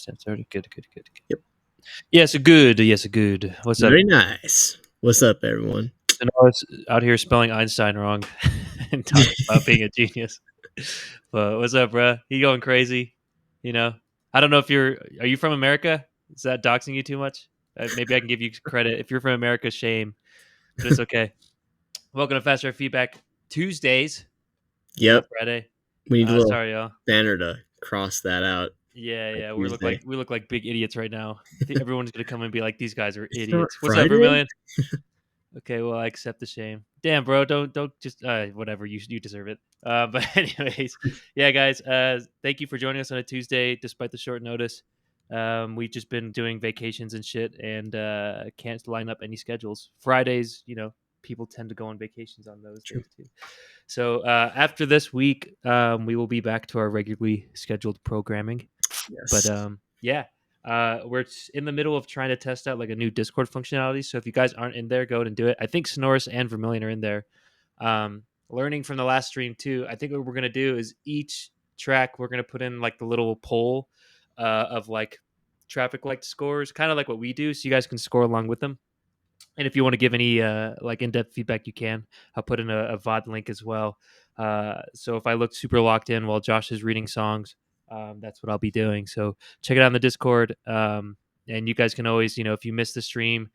10:30. Good. Yep. Yes, good. Yes, good. What's up? Very nice. What's up, everyone? Sonora's out here spelling Einstein wrong and talking about being a genius. But what's up, bro? You going crazy? You know, I don't know if are you from America? Is that doxing you too much? Maybe I can give you credit. If you're from America, shame, but it's okay. Welcome to Fast Track Feedback Tuesdays. No Yep. Friday. We need a little Sorry, y'all. banner to cross that out. Yeah. Tuesday. We look like big idiots right now. Everyone's gonna come and be like, "These guys are It's not idiots." What's up, Friday. Vermillion? Okay, well, I accept the shame. Damn, bro, don't just whatever. You deserve it. But anyways, yeah, guys. Thank you for joining us on a Tuesday, despite the short notice. We've just been doing vacations and shit, and can't line up any schedules. Fridays, people tend to go on vacations on those True. days too. So after this week, we will be back to our regularly scheduled programming. But Yes. yeah, we're in the middle of trying to test out like a new Discord functionality. So if you guys aren't in there, go ahead and do it. I think Sonoris and Vermilion are in there. Learning from the last stream too. I think what we're gonna do is each track we're gonna put in like the little poll of like traffic light scores, kind of like what we do, so you guys can score along with them. And if you want to give any like in-depth feedback, you can. I'll put in a VOD link as well. So if I look super locked in while Josh is reading songs, that's what I'll be doing. So check it out in the Discord. And you guys can always, if you miss the stream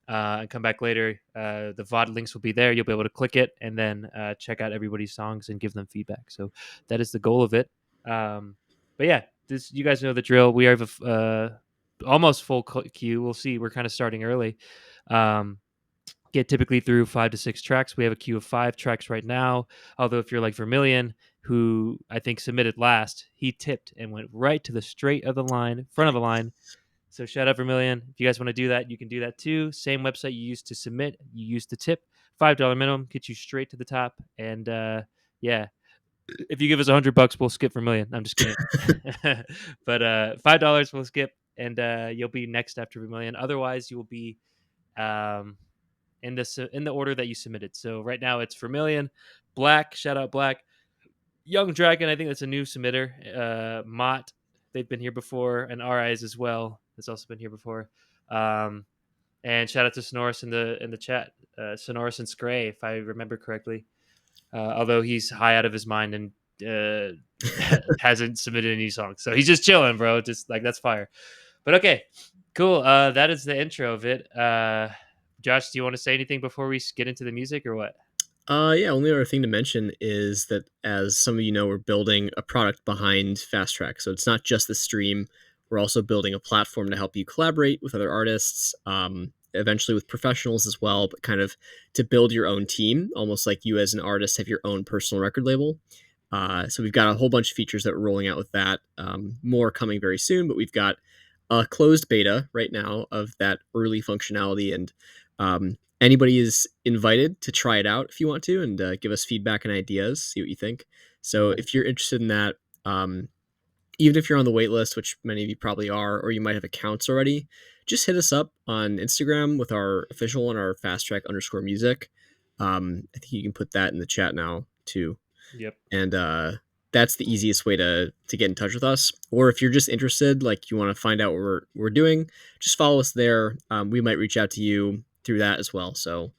and come back later, the VOD links will be there. You'll be able to click it and then check out everybody's songs and give them feedback. So that is the goal of it. But yeah, you guys know the drill. We have a almost full queue. We'll see. We're kind of starting early. Get typically through 5 to 6 tracks. We have a queue of 5 tracks right now. Although if you're like Vermilion, who I think submitted last, he tipped and went right to the straight of the line, front of the line. So shout out Vermilion. If you guys want to do that, you can do that too. Same website you used to submit, you use the tip. $5 minimum gets you straight to the top. And yeah, if you give us $100, we'll skip Vermilion. I'm just kidding. But $5 we'll skip, and you'll be next after Vermilion. Otherwise, you will be in the order that you submitted. So right now it's Vermilion, Black, shout out Black, Young Dragon. I think that's a new submitter. Mott, they've been here before, and Our Eyes as well has also been here before. And shout out to Sonoris in the chat, Sonoris and Scray, if I remember correctly. Although he's high out of his mind and hasn't submitted any songs, so he's just chilling, bro. Just like that's fire. But okay, cool. That is the intro of it. Josh, do you want to say anything before we get into the music or what? Yeah, only other thing to mention is that, as some of you know, we're building a product behind FastTrack. So it's not just the stream. We're also building a platform to help you collaborate with other artists, eventually with professionals as well, but kind of to build your own team, almost like you as an artist have your own personal record label. So we've got a whole bunch of features that we're rolling out with that. More coming very soon, but we've got a closed beta right now of that early functionality, and anybody is invited to try it out if you want to, and give us feedback and ideas, see what you think. So if you're interested in that, even if you're on the wait list, which many of you probably are, or you might have accounts already, just hit us up on Instagram with our official one, our FastTrack_music. I think you can put that in the chat now too. Yep. And that's the easiest way to get in touch with us. Or if you're just interested, like you want to find out what we're doing, just follow us there. We might reach out to you through that as well. So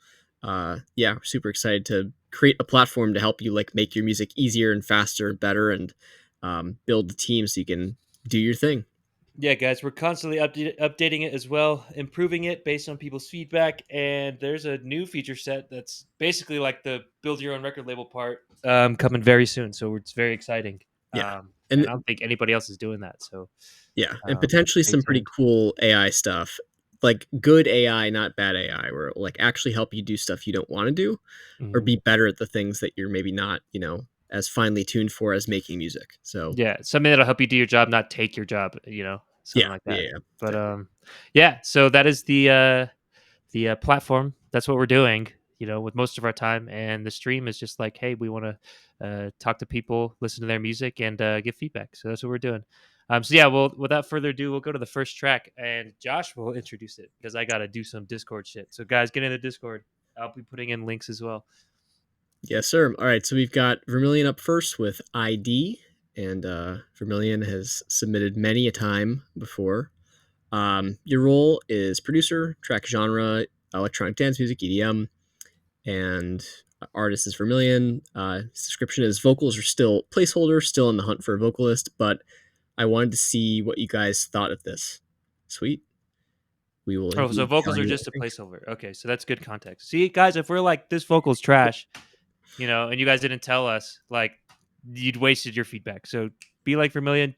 yeah, we're super excited to create a platform to help you like make your music easier and faster and better, and build the team so you can do your thing. Yeah, guys, we're constantly updating it as well, improving it based on people's feedback. And there's a new feature set that's basically like the build your own record label part coming very soon. So it's very exciting. Yeah. And And I don't think anybody else is doing that. So yeah, and potentially stay some pretty tuned. cool AI stuff, like good AI, not bad AI, where it will like actually help you do stuff you don't want to do, or be better at the things that you're maybe not, as finely tuned for as making music. So Yeah, something that'll help you do your job, not take your job. yeah, Something like that. yeah, But exactly. yeah. So that is the platform. That's what we're doing. With most of our time, and the stream is just like, hey, we want to talk to people, listen to their music, and give feedback. So that's what we're doing. So yeah, well, without further ado, we'll go to the first track, and Josh will introduce it because I got to do some Discord shit. So guys, get in the Discord. I'll be putting in links as well. Yes, sir. All right, so we've got Vermilion up first with ID. and Vermilion has submitted many a time before. Your role is producer, track genre, electronic dance music, EDM, and artist is Vermilion. Description is vocals are still placeholder, still in the hunt for a vocalist, but I wanted to see what you guys thought of this. Sweet. We will Oh, so indeed tell vocals are you what just a we think. placeholder. Okay, so that's good context. See, guys, if we're like this vocal's trash, and you guys didn't tell us, like you'd wasted your feedback. So be like Vermilion.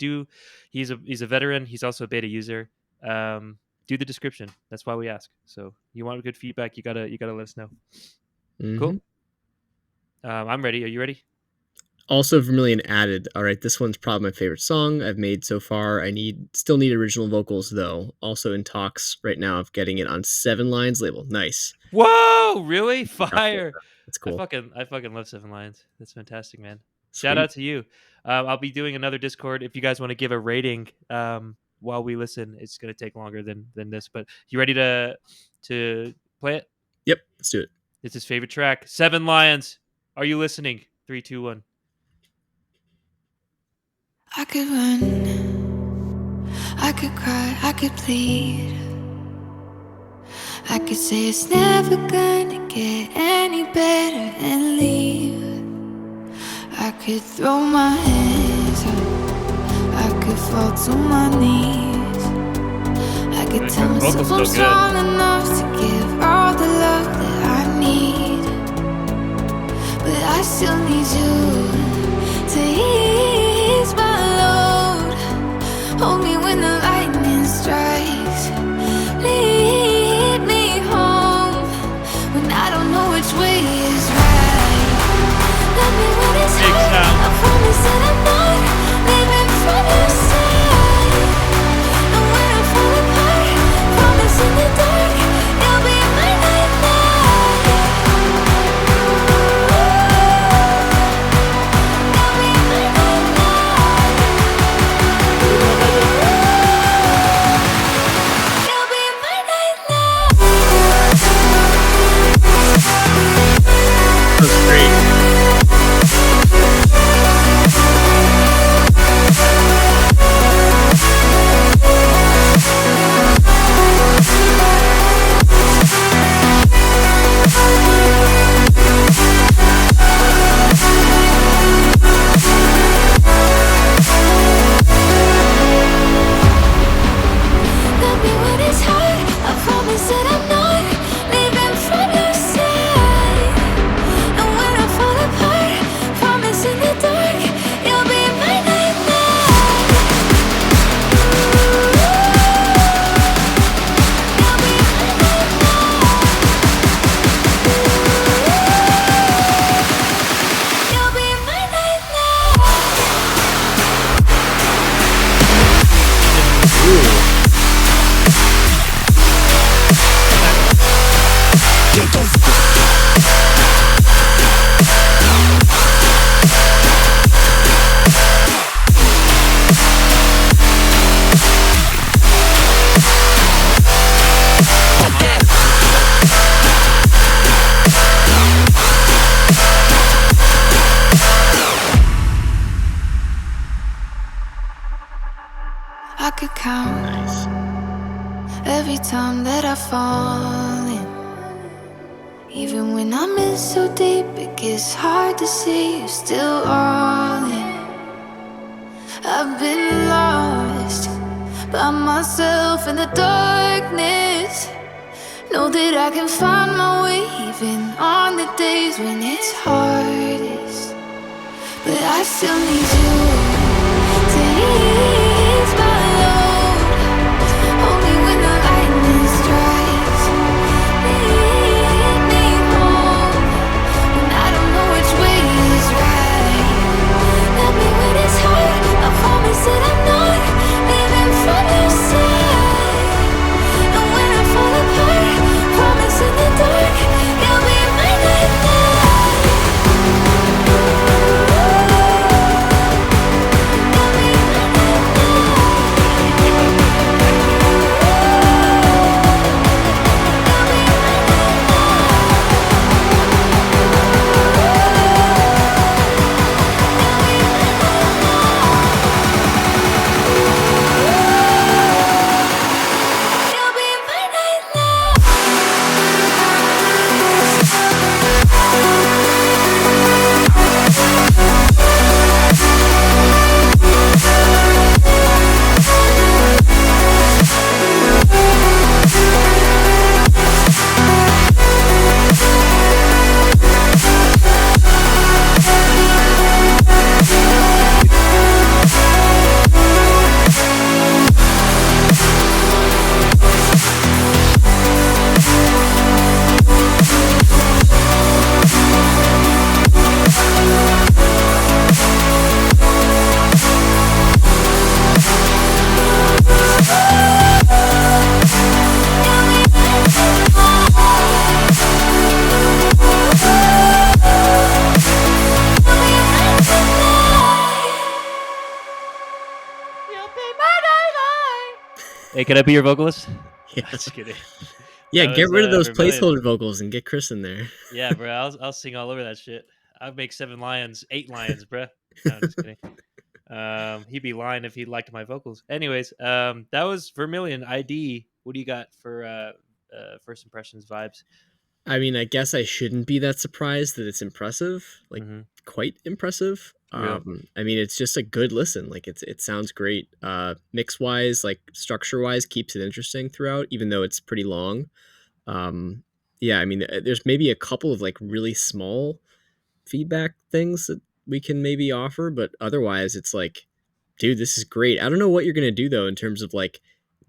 He's a veteran. He's also a beta user. Do the description. That's why we ask. So you want good feedback, you gotta let us know. Mm-hmm. Cool. I'm ready. Are you ready? Also, Vermilion added, all right, this one's probably my favorite song I've made so far. Still need original vocals though. Also in talks right now of getting it on 7 Lines label. Nice. Whoa, really? Yeah, Fire. that's I cool. fucking I fucking love Seven Lions. That's fantastic, man. Shout Sweet. out to you. I'll be doing another Discord if you guys want to give a rating while we listen. It's gonna take longer than this, but you ready to play it? Yep, let's do it. It's his favorite track. Seven Lions. Are you listening? 3, 2, 1. I could run, I could cry, I could plead. I could say it's never gonna get any better and leave. I could throw my hands up, I could fall to my knees. I could tell myself I'm strong enough to give all the love that I need. But I still need you to ease my load. Hold me when the lightning strikes. Lead me home when I don't know which way is right. Love me when it's hard. I promise that I'm not leaving from your side. And when I fall apart, promise in the dark you'll be my nightlight. You'll be my nightlight. You'll be my nightlight. That's great. Love me when it's hard. I promise that I'm not leaving from your side. And when I fall apart, promise in the dark you'll be my nightlight. You'll be my nightlight. You'll be my nightlight. Ooh. I could count Nice. every time that I fall in. Even when I'm in so deep, it gets hard to see you're still all in. I've been lost by myself in the darkness. Know that I can find my way even on the days when it's hardest. But I still need you to ease my load. Hold me when the lightning strikes. Lead me home when I don't know which way is right. Love me when it's hard. I promise that I'm not leaving from your side. And when I fall apart, promise in the dark you'll be my nightlight. You'll be my nightlight. Hey, can I be your vocalist? Yeah, Just kidding. yeah. That Get was rid of those Vermilion. placeholder vocals and get Chris in there. Yeah, bro. I'll sing all over that shit. I'd make 7 lions, 8 lions, bro. No, I'm just kidding. He'd be lying if he liked my vocals. Anyways, that was Vermilion ID. What do you got for first impressions vibes? I mean, I guess I shouldn't be that surprised that it's impressive, like Mm-hmm. quite impressive. Real. I mean, it's just a good listen. Like it sounds great. Mix wise, like structure wise, keeps it interesting throughout, even though it's pretty long. Um, yeah, I mean, there's maybe a couple of like really small feedback things that we can maybe offer, but otherwise, it's like, dude, this is great. I don't know what you're gonna do though in terms of like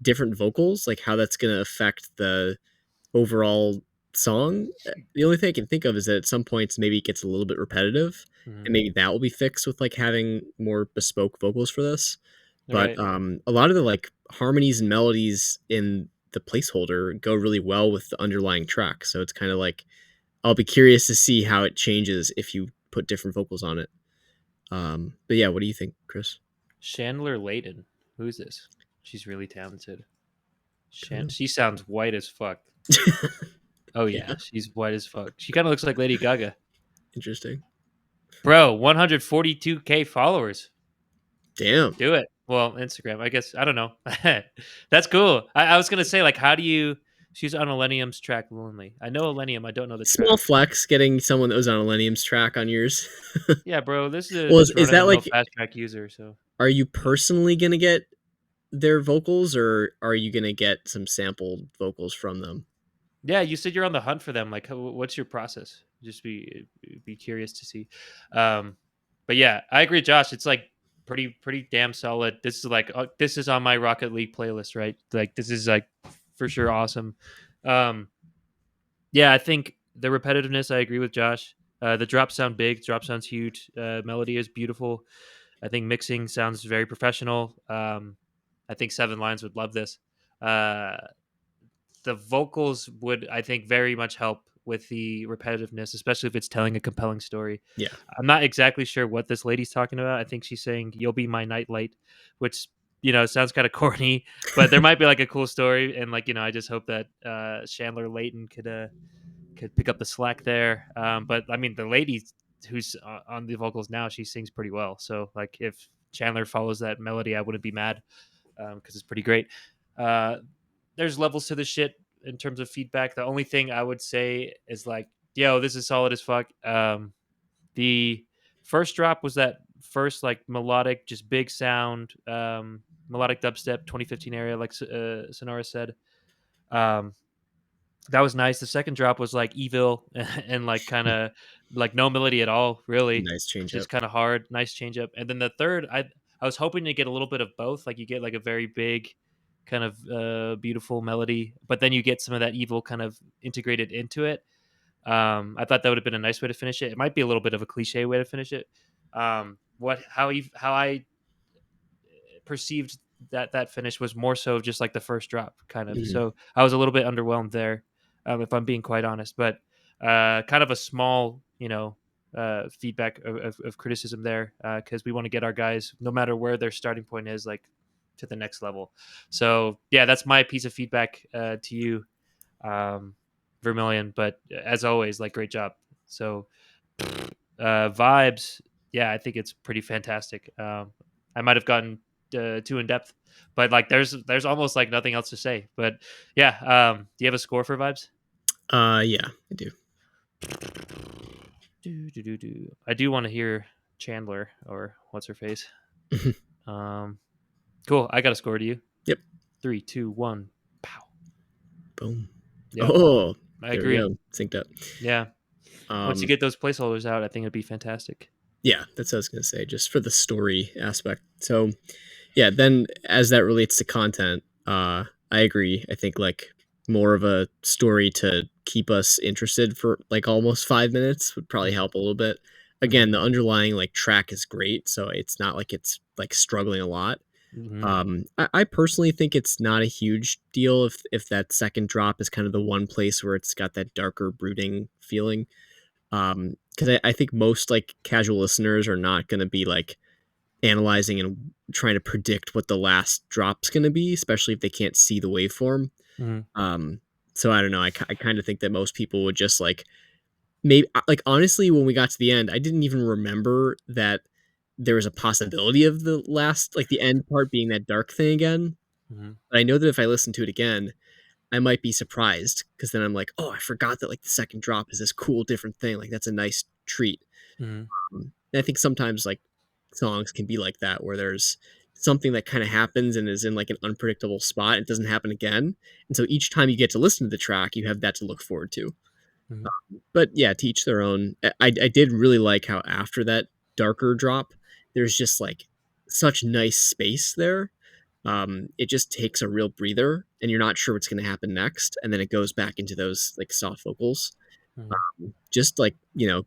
different vocals, like how that's gonna affect the overall song. The only thing I can think of is that at some points maybe it gets a little bit repetitive, Mm-hmm. and maybe that will be fixed with like having more bespoke vocals for this. But Right. a lot of the like harmonies and melodies in the placeholder go really well with the underlying track. So it's kind of like I'll be curious to see how it changes if you put different vocals on it. But yeah, what do you think, Chris? Chandler Layton. Who's this? She's really talented. Oh, She sounds white as fuck. Oh yeah, yeah, she's white as fuck. She kind of looks like Lady Gaga. interesting. Bro, 142K followers. Damn. Do it. Well, Instagram, I guess. I don't know. That's cool. I was gonna say, like, how do you? She's on Millennium's track lonely. I know Millennium. I don't know the Small track. flex getting someone that was on Millennium's track on yours. Yeah, bro. This is Well, just is run of the that mill like, fast track user. So are you personally gonna get their vocals, or are you gonna get some sampled vocals from them? yeah, you said you're on the hunt for them. Like, what's your process? Just be curious to see. Um, but yeah, I agree, Josh. It's like pretty damn solid. This is like this is on my Rocket League playlist, right? Like this is like for sure awesome. Um, yeah, I think the repetitiveness. I agree with Josh. The drops sound big. Drop sounds huge. Melody is beautiful. I think mixing sounds very professional. I think 7 Lines would love this. Uh, the vocals would, I think, very much help with the repetitiveness, especially if it's telling a compelling story. Yeah. I'm not exactly sure what this lady's talking about. I think she's saying "You'll be my nightlight," which sounds kind of corny, but there might be like a cool story. And like I just hope that Chandler Layton could pick up the slack there. But I mean, the lady who's on the vocals now, she sings pretty well. So like, if Chandler follows that melody, I wouldn't be mad because it's pretty great. Uh, there's levels to this shit in terms of feedback. The only thing I would say is like, yo, this is solid as fuck. The first drop was that first like melodic, just big sound, melodic dubstep, 2015 area, like Sonora said. Um, that was nice. The second drop was like evil and like kind of like no melody at all, really. Nice change up. Just kind of hard, nice change up. And then the third, I was hoping to get a little bit of both. Like you get like a very big, kind of beautiful melody, but then you get some of that evil kind of integrated into it. I thought that would have been a nice way to finish it. It might be a little bit of a cliche way to finish it. How I perceived that finish was more so just like the first drop kind of. Mhm. So I was a little bit underwhelmed there, if I'm being quite honest. But kind of a small, feedback of criticism there because we want to get our guys, no matter where their starting point is, like to the next level. So yeah, that's my piece of feedback to you, um, Vermilion. But as always, like great job. So vibes, yeah, I think it's pretty fantastic. I might have gotten too in depth, but like there's almost like nothing else to say. But yeah, do you have a score for vibes? Yeah, I do. I do want to hear Chandler or what's her face. Um, cool. I got a score to you. Yep. 3, 2, 1. Pow. Boom. Yep. Oh, I there we agree. go. Synced up. Yeah. Once you Um, get those placeholders out, I think it'd be fantastic. yeah, that's what I was gonna say, just for the story aspect. So yeah, then as that relates to content, I agree. I think like more of a story to keep us interested for like almost 5 minutes would probably Mm-hmm. help a little bit. Mm-hmm. Again, the underlying like track is great, so it's not like it's like struggling a lot. Mm-hmm. I personally think it's not a huge deal if that second drop is kind of the one place where it's got that darker brooding feeling. Because I think most like casual listeners are not going to be like analyzing and trying to predict what the last drop's going to be, especially if they can't see the waveform. Mhm. Um, so I don't know. I kind of think that most people would just like maybe like honestly, when we got to the end, I didn't even remember that there was a possibility of the last like the end part being that dark thing again. Mhm. But I know that if I listen to it again, I might be surprised because then I'm like, oh, I forgot that like the second drop is this cool different thing. Like that's a nice treat. Mhm. And I think sometimes like songs can be like that where there's something that kind of happens and is in like an unpredictable spot. It doesn't happen again. And so each time you get to listen to the track, you have that to look forward to. Mhm. But yeah, to each their own. I did really like how after that darker drop, there's just like such nice space there. It just takes a real breather and you're not sure what's going to happen next. And then it goes back into those like soft vocals. Mhm. Just like,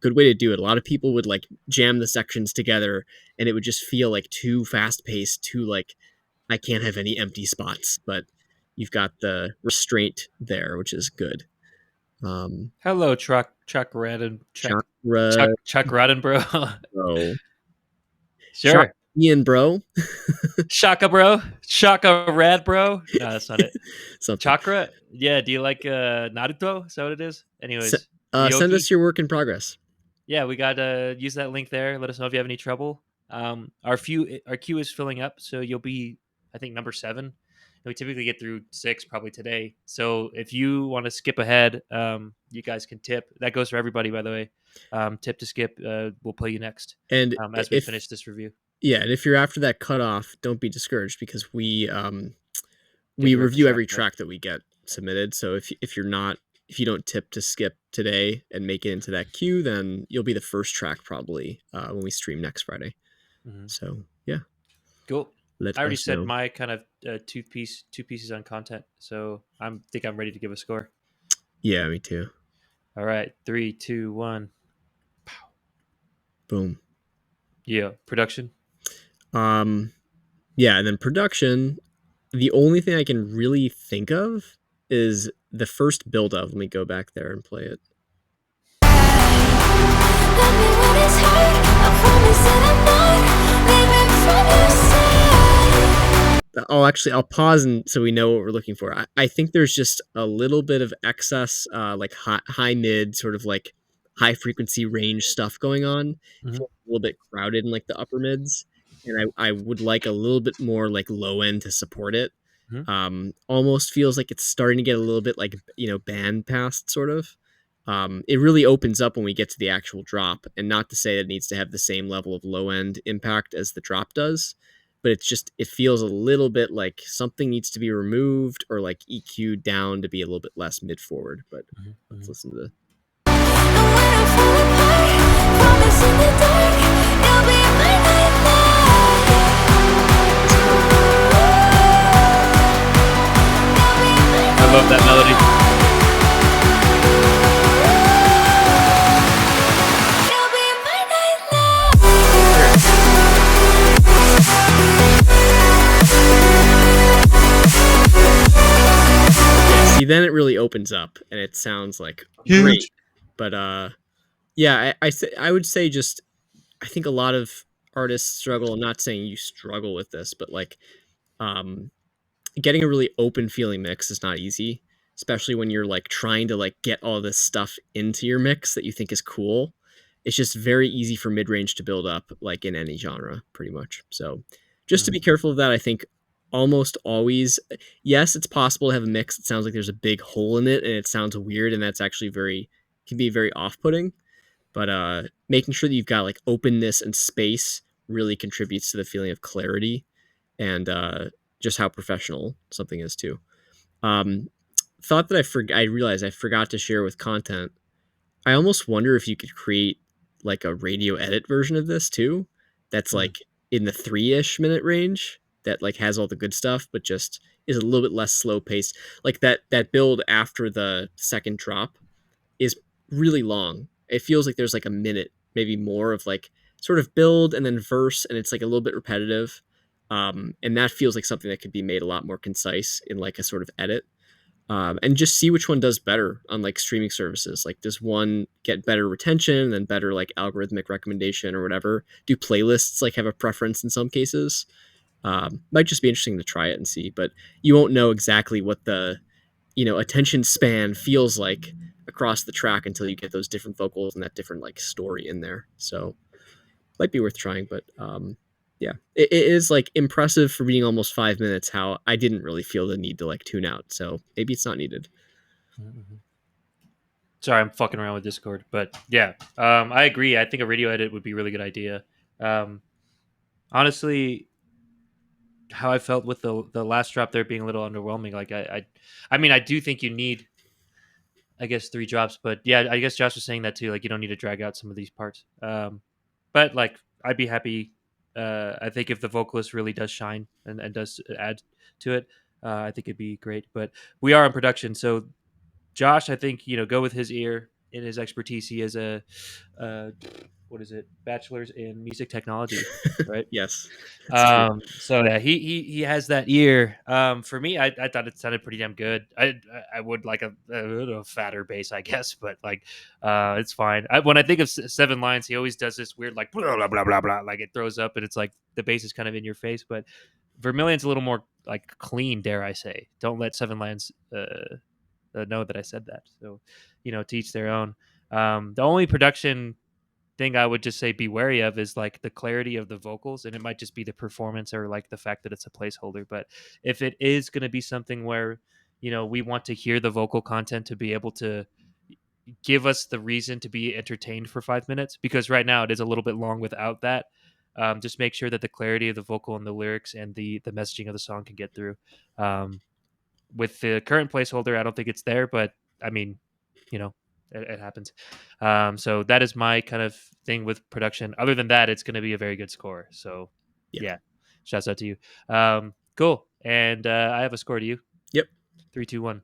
good way to do it. A lot of people would like jam the sections together and it would just feel like too fast paced, too like, I can't have any empty spots, but you've got the restraint there, which is good. Hello, Chuck Radden, Chakra, Chuck Radden, bro. bro. Shaka Sure. Ian, bro. Shaka, bro. Shaka Rad, bro. No, that's not it. Something. Chakra. Yeah. Do you like Naruto? Is that what it is? S- Anyways, Send Ryoki. us your work in progress. Yeah, we got to use that link there. Let us know if you have any trouble. Our queue is filling up, so you'll be, I think, number 7. And we typically get through 6 probably today. So if you want to skip ahead, you guys can tip. That goes for everybody, by the way. Tip to skip. We'll play you next And as we if finish this review. yeah, and if you're after that cutoff, don't be discouraged because Get we your review track every back. track that we get submitted. So if you don't tip to skip today and make it into that queue, then you'll be the first track probably when we stream next Friday. Hmm. So yeah, Cool. let I already us said know. my kind of two pieces on content, so think I'm ready to give a score. Yeah, me too. All right, 3, 2, 1. Boom. Yeah, production. Um, yeah, and then production. The only thing I can really think of is the first build of. Let me go back there and play it. Love me when it's hard. I promise that I'm not leaving from your side. I'll pause and so we know what we're looking for. I think there's just a little bit of excess, like high mid, sort of like high frequency range stuff going on. Hmm. Feels a little bit crowded in like the upper mids, and I would like a little bit more like low end to support it. Hmm. Almost feels like it's starting to get a little bit like band past sort of. It really opens up when we get to the actual drop, and not to say that it needs to have the same level of low end impact as the drop does, but it feels a little bit like something needs to be removed or like EQ down to be a little bit less mid forward. But let's Hmm. listen to the. And when I fall apart, promise in the dark, you'll be my I love that melody. See, then it really opens up and it sounds like great. Huge. But yeah, I would say just I think a lot of artists struggle. I'm not saying you struggle with this, but like um getting a really open feeling mix is not easy, especially when you're like trying to like get all this stuff into your mix that you think is cool. It's just very easy for mid-range to build up like in any genre pretty much. So just to be careful of that, I think almost always, yes, it's possible to have a mix. It sounds like there's a big hole in it and it sounds weird and that's actually can be very off-putting, but making sure that you've got like openness and space really contributes to the feeling of clarity and just how professional something is too. Um, thought that I realized I forgot to share with content. I almost wonder if you could create like a radio edit version of this too. That's Mm. like in the 3-ish minute range. That like has all the good stuff, but just is a little bit less slow paced. Like that build after the second drop is really long. It feels like there's like a minute, maybe more of like sort of build and then verse, and it's like a little bit repetitive. And that feels like something that could be made a lot more concise in like a sort of edit. and just see which one does better on like streaming services. Like, does one get better retention and better like algorithmic recommendation or whatever? Do playlists like have a preference in some cases? Might just be interesting to try it and see, but you won't know exactly what the attention span feels like across the track until you get those different vocals and that different like story in there. So might be worth trying, but yeah, it is like impressive for being almost 5 minutes. How I didn't really feel the need to like tune out, so maybe it's not needed. Mm-hmm. Sorry, I'm fucking around with Discord, but yeah, I agree. I think a radio edit would be a really good idea. Um, honestly, how I felt with the last drop there being a little underwhelming. Like I mean, I do think you need, I guess, 3 drops, but yeah, I guess Josh was saying that too. Like you don't need to drag out some of these parts. But like I'd be happy. I think if the vocalist really does shine and does add to it, I think it'd be great. But we are in production, so Josh, I think go with his ear and his expertise. He has a uh, what is it, bachelor's in music technology, right? Yes, that's true. So yeah, he has that ear. For me, I thought it sounded pretty damn good. I would like a little fatter bass, I guess, but like it's fine. When I think of Seven Lions, he always does this weird like blah blah blah blah blah, like it throws up and it's like the bass is kind of in your face. But Vermilion's a little more like clean, dare I say? Don't let Seven Lions know that I said that. So to each their own. The only production thing I would just say be wary of is like the clarity of the vocals, and it might just be the performance or like the fact that it's a placeholder. But if it is going to be something where we want to hear the vocal content to be able to give us the reason to be entertained for 5 minutes, because right now it is a little bit long without that. Just make sure that the clarity of the vocal and the lyrics and the messaging of the song can get through. Um, with the current placeholder, I don't think it's there, but I mean, it happens. So that is my kind of thing with production. Other than that, it's going to be a very good score. So Yeah. yeah, shouts out to you. Cool. And I have a score to you. Yep. 3, 2, 1.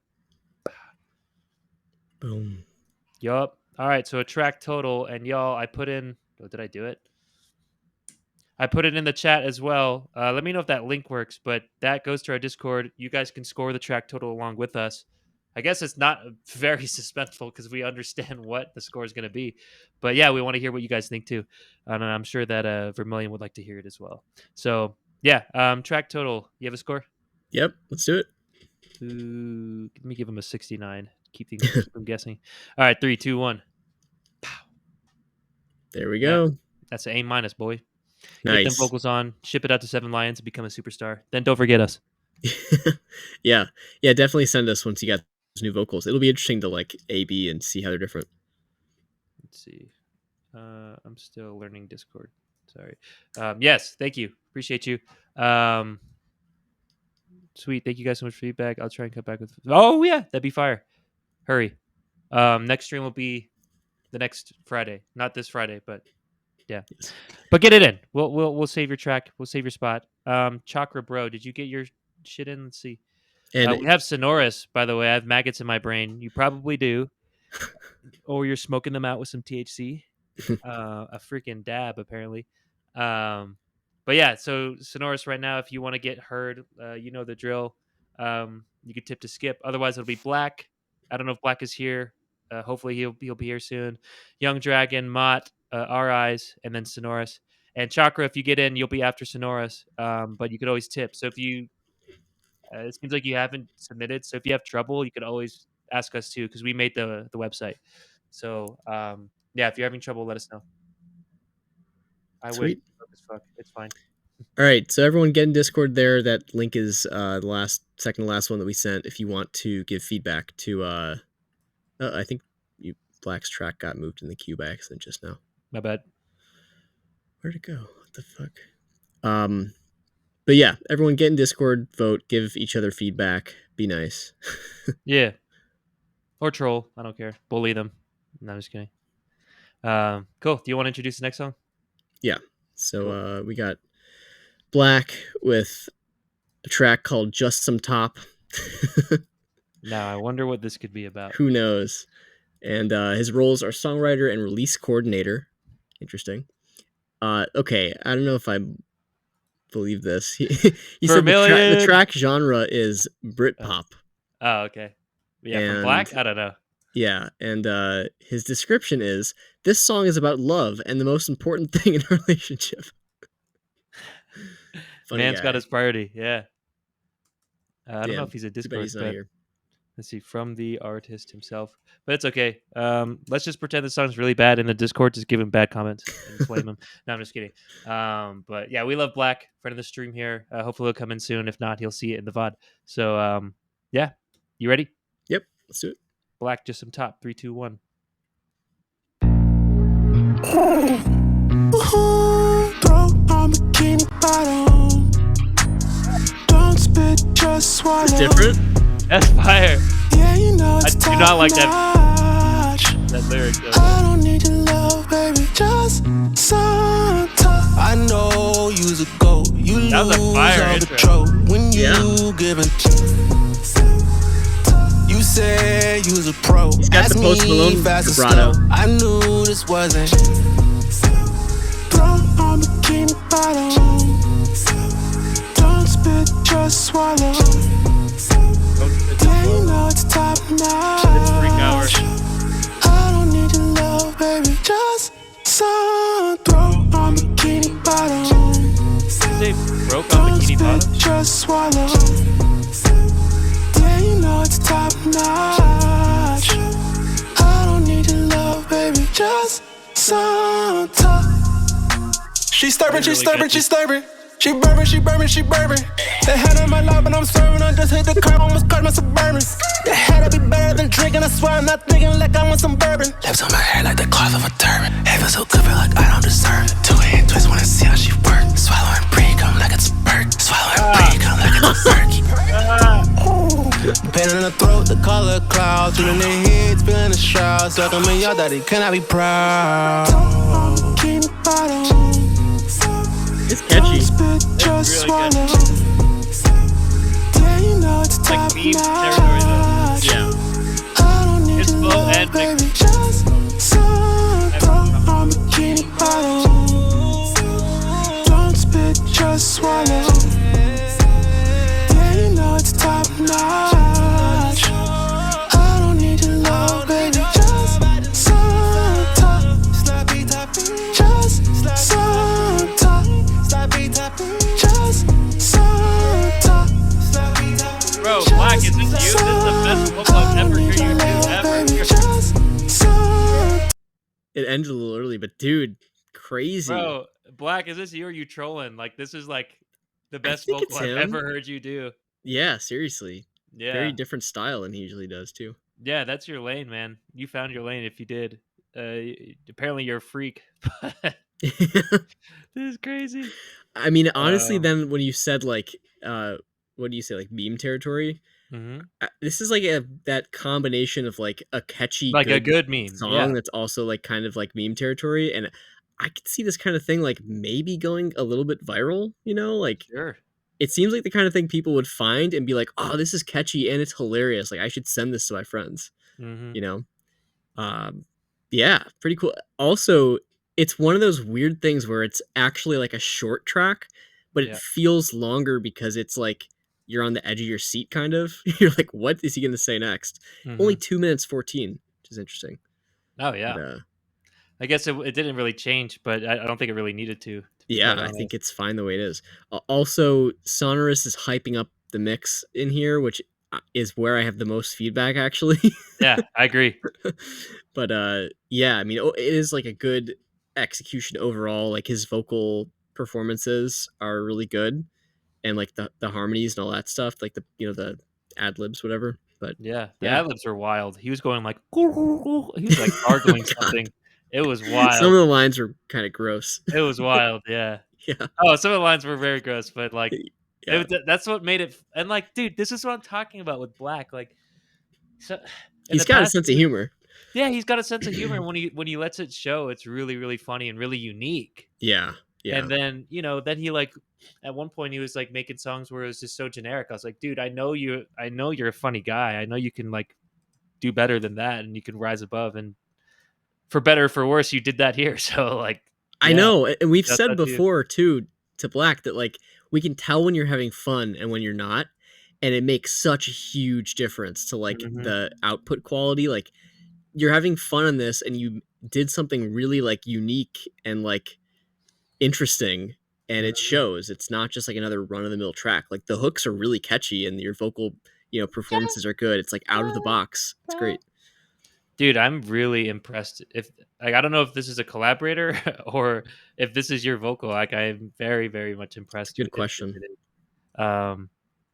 Boom. Yup. All right. So a track total, and y'all, I put in. Oh, did I do it? I put it in the chat as well. Let me know if that link works, but that goes to our Discord. You guys can score the track total along with us. I guess it's not very suspenseful because we understand what the score is going to be. But yeah, we want to hear what you guys think too. And I'm sure that Vermilion would like to hear it as well. So yeah, track total. You have a score? Yep. Let's do it. Ooh, let me give him a 69. Keep them guessing. All right, 3, 2, 1. There we Yeah, go. that's an A-, boy. Get them Nice. vocals on, ship it out to Seven Lions, and become a superstar. Then don't forget us. Yeah. Yeah. Definitely send us once you got those new vocals. It'll be interesting to like A/B and see how they're different. Let's see. I'm still learning Discord. Sorry. Yes, thank you. Appreciate you. Sweet. Thank you guys so much for feedback. I'll try and come back with. Oh yeah, that'd be fire. Hurry. Next stream will be the next Friday, not this Friday, but yeah. Yes. But get it in. We'll save your track. We'll save your spot. Chakra Bro, did you get your shit in? Let's see. And We have Sonorous, by the way. I have maggots in my brain. You probably do, or you're smoking them out with some THC. A freaking dab apparently. But yeah, so Sonorous right now, if you want to get heard, you know the drill. You could tip to Skip. Otherwise, it'll be Black. I don't know if Black is here. Hopefully, he'll be here soon. Young Dragon, Mott, Our Eyes, and then Sonorous. And Chakra, if you get in, you'll be after Sonorous. But you could always tip. So if you, it seems like you haven't submitted. So if you have trouble, you could always ask us too, because we made the website. So yeah, if you're having trouble, let us know. I win. sweet. As fuck. It's fine. All right, so everyone get in Discord there. That link is the second to last one that we sent. If you want to give feedback to, I think Black's track got moved in the queue by accident just now. My bad. Where'd it go? What the fuck? But yeah, everyone get in Discord, vote, give each other feedback, be nice. Yeah. Or troll. I don't care. Bully them. No, I'm just kidding. Cool. Do you want to introduce the next song? Yeah. So we got Black with a track called Just Some Top. Now I wonder what this could be about. Who knows? And his roles are songwriter and release coordinator. Interesting. Okay, I don't know if I believe this. He said the track genre is Britpop. Oh, okay. Yeah, from And Black? I don't know. yeah, and his description is, "This song is about love and the most important thing in a relationship." Funny Man's got guy. his priority. Yeah. I don't know Damn. if he's a Too bad Discord, he's not but here. let's see. From the artist himself. But it's okay. Let's just pretend the song's really bad in the Discord. Just give him bad comments and flame him. No, I'm just kidding. But yeah, we love Black, friend of the stream here. Hopefully he'll come in soon. If not, he'll see it in the VOD. So yeah. You ready? Yep, let's do it. Black, just some top. 3, 2, 1. Throw on bikini bottom. Don't spit, just swallow. It's different. That's fire. Yeah, you know I it's do not like that top-notch. that lyric though. I don't need your love, baby, just some talk. I know you's a goat. You That was a lose fire all intro. control when you Yeah. giving. You say you's a pro. He's got the Ask Post me Malone fast and vibrato. slow. I knew this wasn't. Throw on bikini bottom. Don't spit, just swallow. Yeah, you know it's top notch. It's freak hour. I don't need your love, baby, just some. Throw on bikini bottom. You say broke on Don't bikini spit, bottom? just swallow. Yeah, you know it's top notch. I don't need your love, baby, just some talk. She stubborn, she Really stubborn, catchy. she stubborn. She bourbon, she bourbon, she bourbon. They had on my lap and I'm serving. I just hit the curb, almost caught my Suburbans. They had to be better than drinking. I swear I'm not thinking like I want some bourbon. Lips on my hair like the cloth of a turban. It feels so good, feel like I don't deserve it. Two hand twist, wanna see how she work. Swallowing pre-cum like it's a perk. Swallowing pre-cum like it's a perky. Pain in the throat, the color clouds. Feeling the heat, feeling the shrouds. Sucking me out, daddy, can I be proud? It's catchy. Just really good. Yeah, you know it's Like top meme territory though. notch. Yeah. I don't need It's your flow love, and mix. baby, just some. Throw on bikini bottom. Don't spit, just swallow. Yeah, you know it's top notch. I don't need your love, baby, just some talk. Just some talk. Just some talk. Bro, Black, is this you? This is the best vocal I've ever heard you do, ever. It ended a little early, but dude, crazy. Bro, Black, is this you or you trolling? Like, this is like the best think it's vocal I've him. ever heard you do. Yeah, seriously. Yeah. Very different style than he usually does too. Yeah, that's your lane, man. You found your lane if you did. Apparently you're a freak. This is crazy. I mean, honestly, then when you said like, what do you say, like meme territory? Mhm. This is like that combination of like a catchy, Like a good meme, song yeah. that's also like kind of like meme territory, and I could see this kind of thing like maybe going a little bit viral. You know, like Sure. it seems like the kind of thing people would find and be like, "Oh, this is catchy and it's hilarious. Like I should send this to my friends." Mhm. You know, yeah, pretty cool. Also, it's one of those weird things where it's actually like a short track, but Yeah. it feels longer because it's like you're on the edge of your seat, kind of. You're like, what is he going to say next? Only Mhm. 2 minutes 14, which is interesting. Oh yeah. But, I guess it didn't really change, but I don't think it really needed to be yeah, quite I honest. think it's fine the way it is. Also, Sonorous is hyping up the mix in here, which is where I have the most feedback, actually. Yeah, I agree. But yeah, I mean, it is like a good execution overall. Like his vocal performances are really good, and like the harmonies and all that stuff, like the ad libs, whatever. But Yeah, the yeah, ad libs are wild. He was going like, he was like gargling God, something. It was some wild. of the lines were kind of gross. It was wild. Yeah. Yeah, Oh, some of the lines were very gross, but like, yeah. that's what made it. And like, dude, this is what I'm talking about with Black. Like, so in He's the got a past, sense of humor. yeah, he's got a sense of humor. And when he lets it show, it's really really funny and really unique. Yeah, yeah. And then then he like at one point he was like making songs where it was just so generic. I was like, dude, I know you're a funny guy. I know you can like do better than that, and you can rise above. And for better or for worse, you did that here. So like, I yeah, know, and we've that's said you. before too to Black that like we can tell when you're having fun and when you're not. and it makes such a huge difference to like Mhm. the output quality. Like you're having fun on this and you did something really like unique and like interesting, and it Mhm. shows. It's not just like another run of the mill track. Like the hooks are really catchy and your vocal, performances are good. It's like out of the box. It's great. Dude, I'm really impressed. If like I don't know if this is a collaborator or if this is your vocal. Like I'm very, very much It's a impressed good with it. question. Um,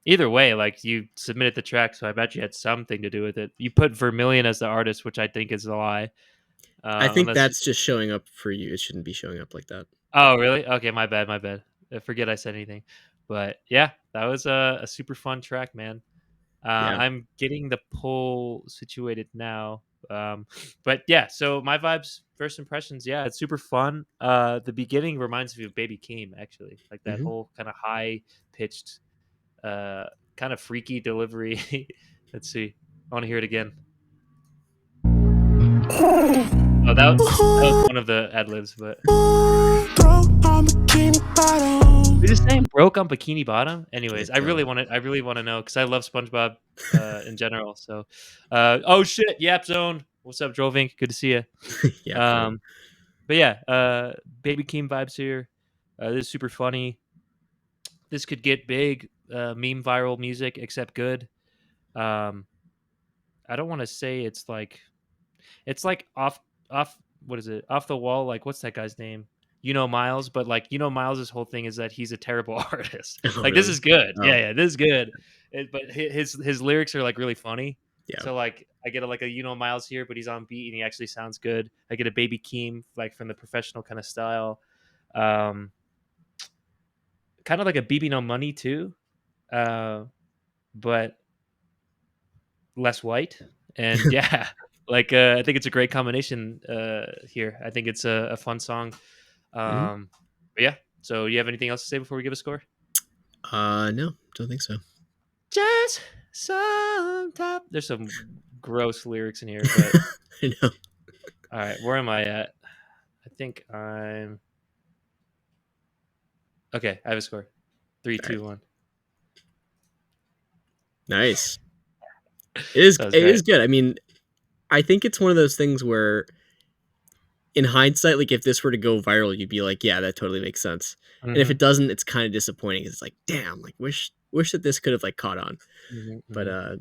either way, like you submitted the track, so I bet you had something to do with it. You put Vermilion as the artist, which I think is a lie. I think Unless you, that's just showing up for you. It shouldn't be showing up like that. oh really? Okay, my bad, my bad. I forget I said anything. But yeah, that was a super fun track, man. Yeah. I'm getting the poll situated now. But yeah, so my vibes, first impressions, yeah, it's super fun. The beginning reminds me of Baby Keem, actually, like that Hmm. whole kind of high pitched, uh, kind of freaky delivery. Let's see, I want to hear it again. Oh, that was one of the ad libs, but we just saying broke on Bikini Bottom. Anyways, It's I really want to know because I love SpongeBob in general. So, oh shit, Yap Zone. What's up, Drovink? Good to see you. yeah, so Um, but yeah, Baby Keem vibes here. This is super funny. This could get big, meme viral music, except good. Um, I don't want to say it's like off what is it? Off the wall, like what's that guy's name? Miles, but like Miles's whole thing is that he's a terrible artist. oh Like this really? is good. Oh, Yeah, this is good. But his lyrics are like really funny. yeah. So like I get like a Miles here, but he's on beat and he actually sounds good. I get a Baby Keem like from the professional kind of style. Um kind of like a BB No Money too. Uh but less white. And yeah, like I think it's a great combination here. I think it's a fun song. Hmm. But yeah. So you have anything else to say before we give a score? No, don't think so. Just some top. There's some gross lyrics in here, but I know. all right, where am I at? I think I'm okay. I have a score. Three, All right. two, one. Nice. It is That was it great. is good. I mean, I think it's one of those things where in hindsight, like if this were to go viral, you'd be like, yeah, that totally makes sense. And if Hmm. it doesn't, it's kind of disappointing. It's like, damn, like wish that this could have like caught on. Hmm. But Hmm.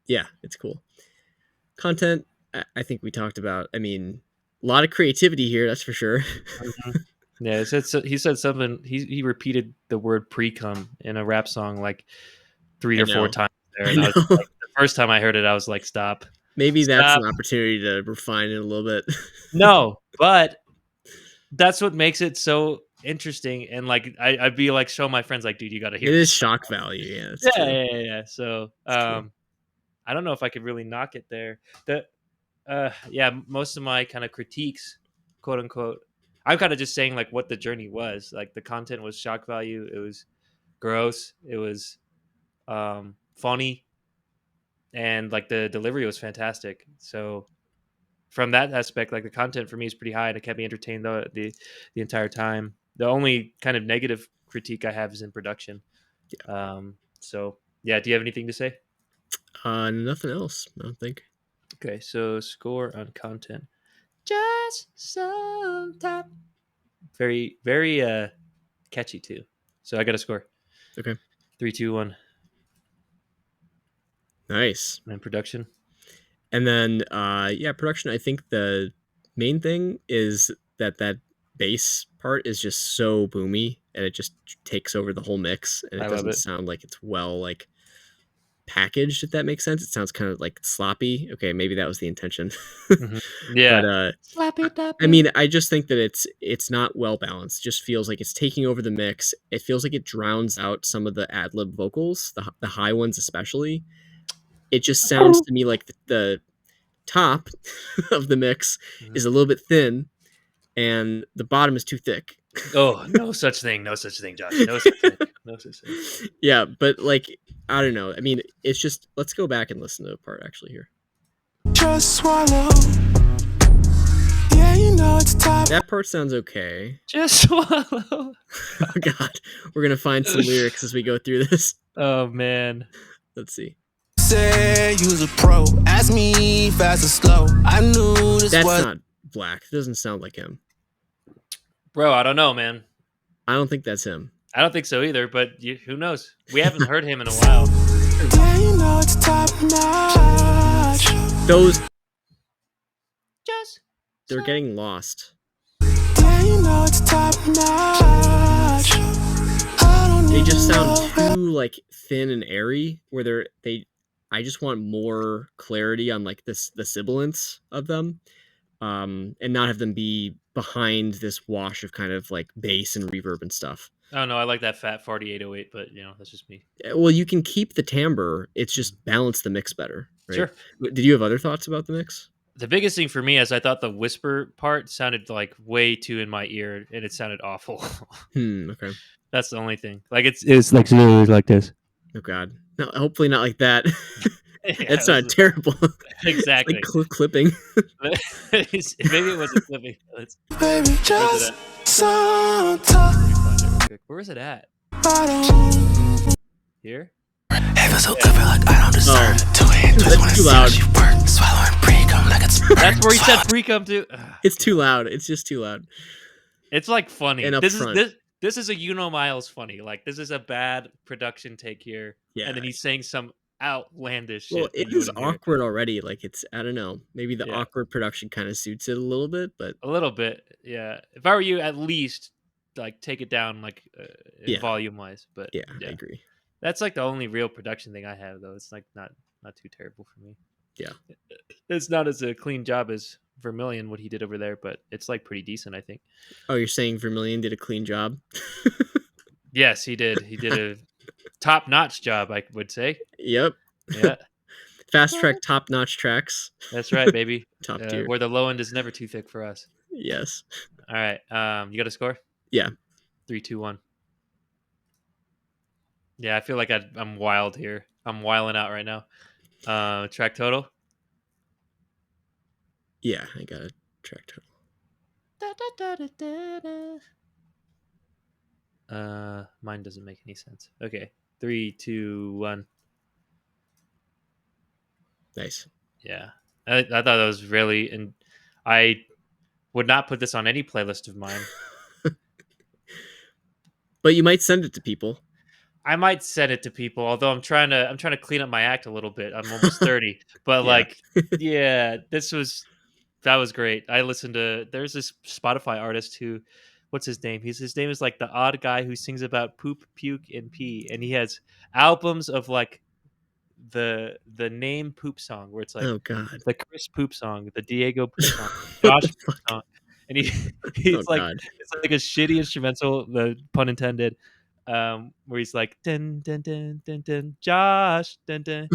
yeah, it's cool. Content, I think we talked about. I mean, a lot of creativity here, that's for sure. Hmm. Yeah, he said something. He repeated the word pre-cum in a rap song like three I or four know. times there, I and I was know. like, the first time I heard it, I was like, "Stop, Maybe that's stop!" an opportunity to refine it a little bit. No, but that's what makes it so interesting. And like, I'd be like, show my friends, like, dude, you got to It hear is this song. shock value. Yeah, it's Yeah, true. yeah, yeah, yeah. So, It's true. I don't know if I could really knock it there. The yeah, most of my kind of critiques, quote unquote, I'm kind of just saying like what the journey was. Like the content was shock value. It was gross. It was funny, and like the delivery was fantastic. So from that aspect, like the content for me is pretty high, and it kept me entertained the entire time. The only kind of negative critique I have is in production. So yeah, do you have anything to say? Nothing else, I don't think. Okay, so score on content. Just some time. Very, very catchy too. So I got a score. Okay. 3, 2, 1. Nice. And production. And then yeah, production, I think the main thing is that bass part is just so boomy and it just takes over the whole mix and I it love doesn't it. sound like it's well like packaged, if that makes sense. It sounds kind of like sloppy. Okay, maybe that was the intention. Hmm. But Yeah. I, Slappy I dappy. mean, I just think that it's not well balanced. It just feels like it's taking over the mix. It feels like it drowns out some of the ad lib vocals, the high ones especially. It just sounds to me like the top of the mix Mhm. is a little bit thin and the bottom is too thick. Oh, no such thing. No such thing, Josh. No such thing. No such thing. Yeah, but like I don't know. I mean, it's just let's go back and listen to the part actually here. Just swallow. Yeah, you know it's time. That part sounds okay. Just swallow. Oh god, we're gonna find some lyrics as we go through this. Oh man. Let's see. Say you's a pro. Ask me fast or slow. I knew this That's was not Black. It doesn't sound like him. Bro, I don't know, man. I don't think that's him. I don't think so either, but who knows? We haven't heard him in a while. Yeah, you know it's top notch. Those Just they're getting lost. Yeah, you know it's top notch. I don't They just even sound know too like thin and airy. Where they, I just want more clarity on like the sibilance of them, and not have them be behind this wash of kind of like bass and reverb and stuff. Oh no, I like that fat 4808, but that's just me. Well, you can keep the timbre. It's Mhm. just balance the mix better, right? Sure. Did you have other thoughts about the mix? The biggest thing for me is I thought the whisper part sounded like way too in my ear, and it sounded awful. Okay. That's the only thing. Like it's like like this. Oh God. No, hopefully not like that. Yeah, It's not terrible. It's like exactly. clipping. Maybe it wasn't clipping. baby, Where's it just at? some Let talk. me find it real quick. Where is it at? Here? Hey, so good, like I don't deserve Oh, to it. that's too loud. Swallowing pre-cum like it's That's where he said pre-cum too. It's too loud. It's just too loud. It's like funny. And up This is front. this is a Miles funny. Like this is a bad production take here, Yeah. and then he's saying some outlandish shit. Well, that it you is wouldn't hear. awkward already. Like it's, I don't know. Maybe the Yeah. awkward production kind of suits it a little bit, but A little bit, yeah. If I were you, at least like take it down, like Yeah. volume wise. But yeah, I agree. that's like the only real production thing I have, though. It's like not too terrible for me. Yeah. It's not as a clean job as Vermilion what he did over there, but it's like pretty decent, I think. Oh, you're saying Vermilion did a clean job? Yes, he did. He did a top notch job, I would say. Yep. Yeah, FastTrack top notch tracks. that's right, baby. Top tier. Where the low end is never too thick for us. Yes. All right, you got a score? Yeah. 3, 2, 1. Yeah, I feel like I'm wild here. I'm wilding out right now. Track total. Yeah, I got a track total. Mine doesn't make any sense. Okay, 3, 2, 1. Nice. Yeah, I thought that was really, and I would not put this on any playlist of mine. But you might send it to people. I might send it to people, although I'm trying to clean up my act a little bit. I'm almost 30, but Yeah. yeah, that was great. I listened to there's this Spotify artist who, what's his name? His name is like the odd guy who sings about poop, puke, and pee, and he has albums of like the name poop song where it's like Oh God. the Chris poop song, the Diego poop song, What Josh the poop fuck? song, and he Oh he's like God. it's like a shitty instrumental, the pun intended, where he's like dun dun dun dun dun Josh dun dun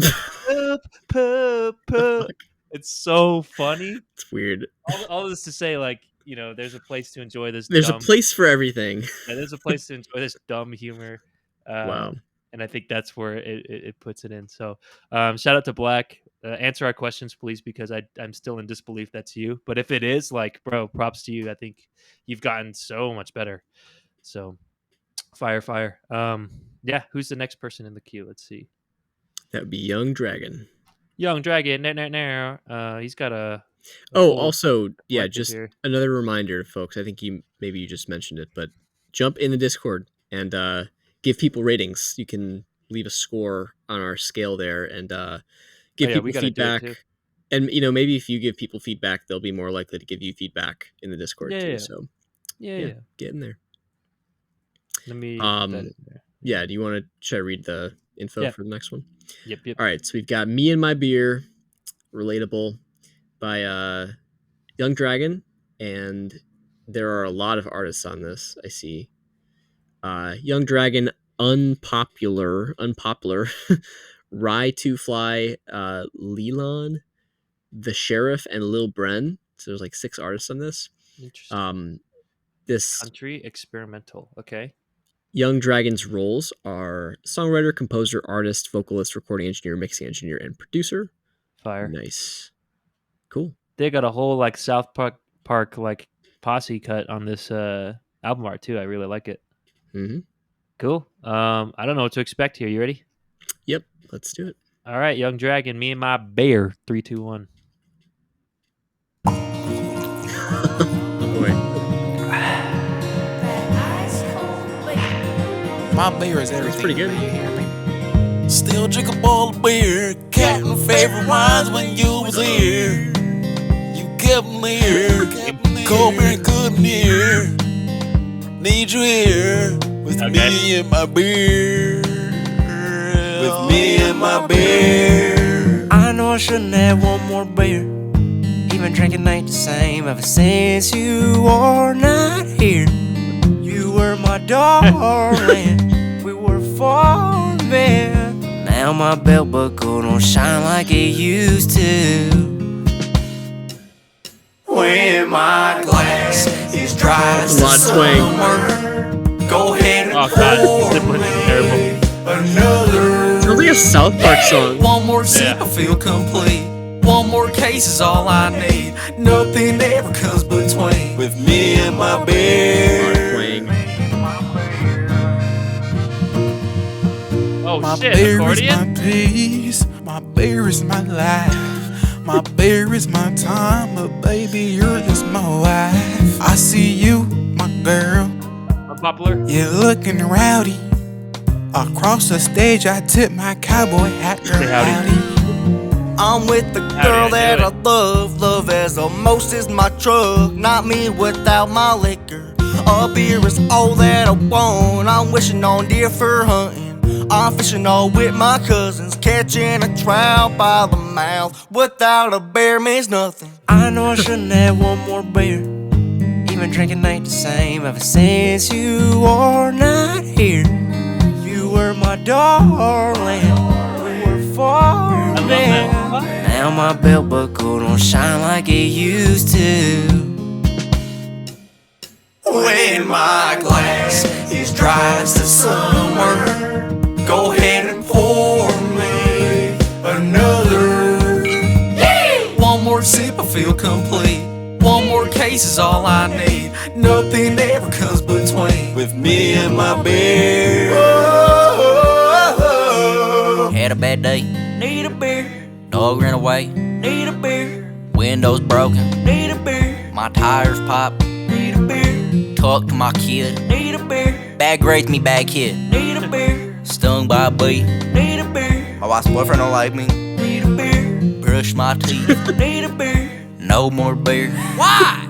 poop poop poop. Fuck. It's so funny. It's weird. All this to say, like there's a place to enjoy this There's a dumb. place for everything. Yeah, there's a place to enjoy this dumb humor. Wow. And I think that's where it puts it in. So, shout out to Black. Answer our questions, please, because I'm still in disbelief that's you. But if it is, like, bro, props to you. I think you've gotten so much better. So, fire. Yeah. Who's the next person in the queue? Let's see. That would be Young Dragon. Young Dragon. He's got a Oh, whole also, yeah, collective just here. another reminder, folks. I think maybe you just mentioned it, but jump in the Discord and give people ratings. You can leave a score on our scale there and give We people gotta do it too. feedback. And maybe if you give people feedback, they'll be more likely to give you feedback in the Discord too. Yeah. So Yeah. get in there. Let me put that in there. Yeah. Do you want to should I read the info Yeah. for the next one? Yep. All right. So we've got Me and My Beer, relatable by Young Dragon, and there are a lot of artists on this. I see. Young Dragon, unpopular, Rye to Fly, Leland, The Sheriff, and Lil Bren. So there's like 6 artists on this. Interesting. This Country experimental. Okay. Young Dragon's roles are songwriter, composer, artist, vocalist, recording engineer, mixing engineer, and producer. Fire. Nice. Cool. They got a whole like South Park like posse cut on this album art too. I really like it. Mm-hmm. Cool. I don't know what to expect here. You ready? Yep, let's do it. All right, Young Dragon, me and my bear. 3, 2, 1. Oh boy. My beer is That's everything pretty to good. me, you hear me? Still drink a bowl of beer, counting favorite wines when you was here. You kept me here, cold beer and good near. Need you here with Okay. me and my beer. With me and my beer. I know I shouldn't have one more beer. Even drinking ain't the same ever since you are not here. You were my darling. We were farming. Now my belt buckle don't shine like it used to. When my glass is dry as That's a the lot of twang. summer, go ahead and Oh God, the pour sibilance is terrible. me another. Sounds like a South Park song. One more sip, Yeah. I feel complete. One more case is all I need. Nothing ever comes between. With me and my A lot of beer. twang. Oh My shit, beer accordion. is my peace. My beer is my life. My beer is my time, but baby, you're just my wife. I see you, my girl. Unpopular. You're looking rowdy. Across the stage, I tip my cowboy hat. Girl, Say howdy. howdy. I'm with the Howdy, girl I that knew I it. love. Love as the most is my drug. Not me without my liquor. A beer is all that I want. I'm wishing on deer for hunting. I'm fishing all with my cousins. Catching a trout by the mouth without a bear means nothing. I know I shouldn't have one more beer. Even drinking ain't the same ever since you are not here. You were my darling. We were I love farming. that. Now my belt buckle don't shine like it used to. When my glass is dry as the summer, go ahead and pour me another. One more sip, I feel complete. One more case is all I need. Nothing ever comes between. With me and my beer. Had a bad day, need a beer. Dog ran away, need a beer. Windows broken, need a beer. My tires popped, need a beer. Talk to my kid, need a beer. Bad grades me, bad kid, need a beer. Stung by a bee, need a beer. My wife's boyfriend don't like me, need a beer. Brush my teeth, need a beer. No more beer. Why?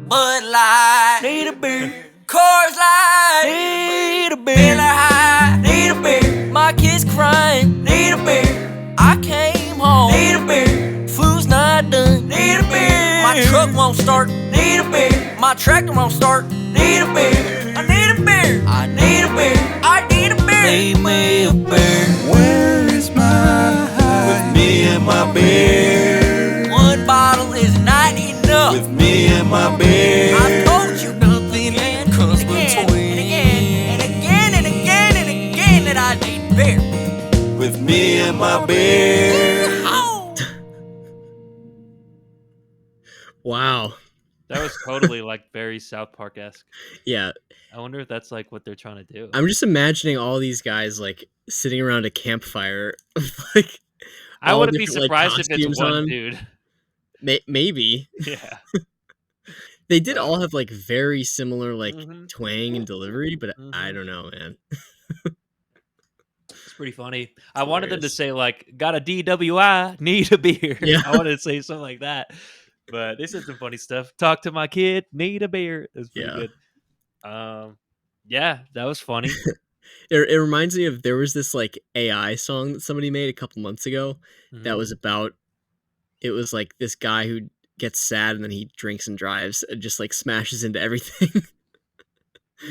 Bud Light, need a beer. Coors Light, need a beer. Miller High, need a beer. My kid's crying, need a beer. I came home, need a beer. Food's not done, need a beer. My truck won't start, need a beer. My tractor won't start, need a beer. I need a beer. I need a beer. I need a beer. Need me a beer. Where is my high? With me and my beer. One bottle is not enough. With me and my beer. I told you nothing ever comes between. And again and again and again that I need beer. With me and my beer. Wow. That was totally like very South Park esque. Yeah. I wonder if that's like what they're trying to do. I'm just imagining all these guys like sitting around a campfire, like I all wouldn't be different like surprised if it's costumes one on. dude. Maybe Yeah. they did all have like very similar like Mhm. twang and delivery, but I Mhm. don't know, man. It's pretty funny. I It's wanted them to hilarious. say like, "Got a DWI, need a beer." Yeah, I wanted to say something like that, but they said some funny stuff. Talk to my kid, need a beer. It was pretty yeah. good. Um, yeah, that was funny. It reminds me of there was this like AI song that somebody made a couple months ago that Mhm. was about it was like this guy who gets sad and then he drinks and drives and just like smashes into everything.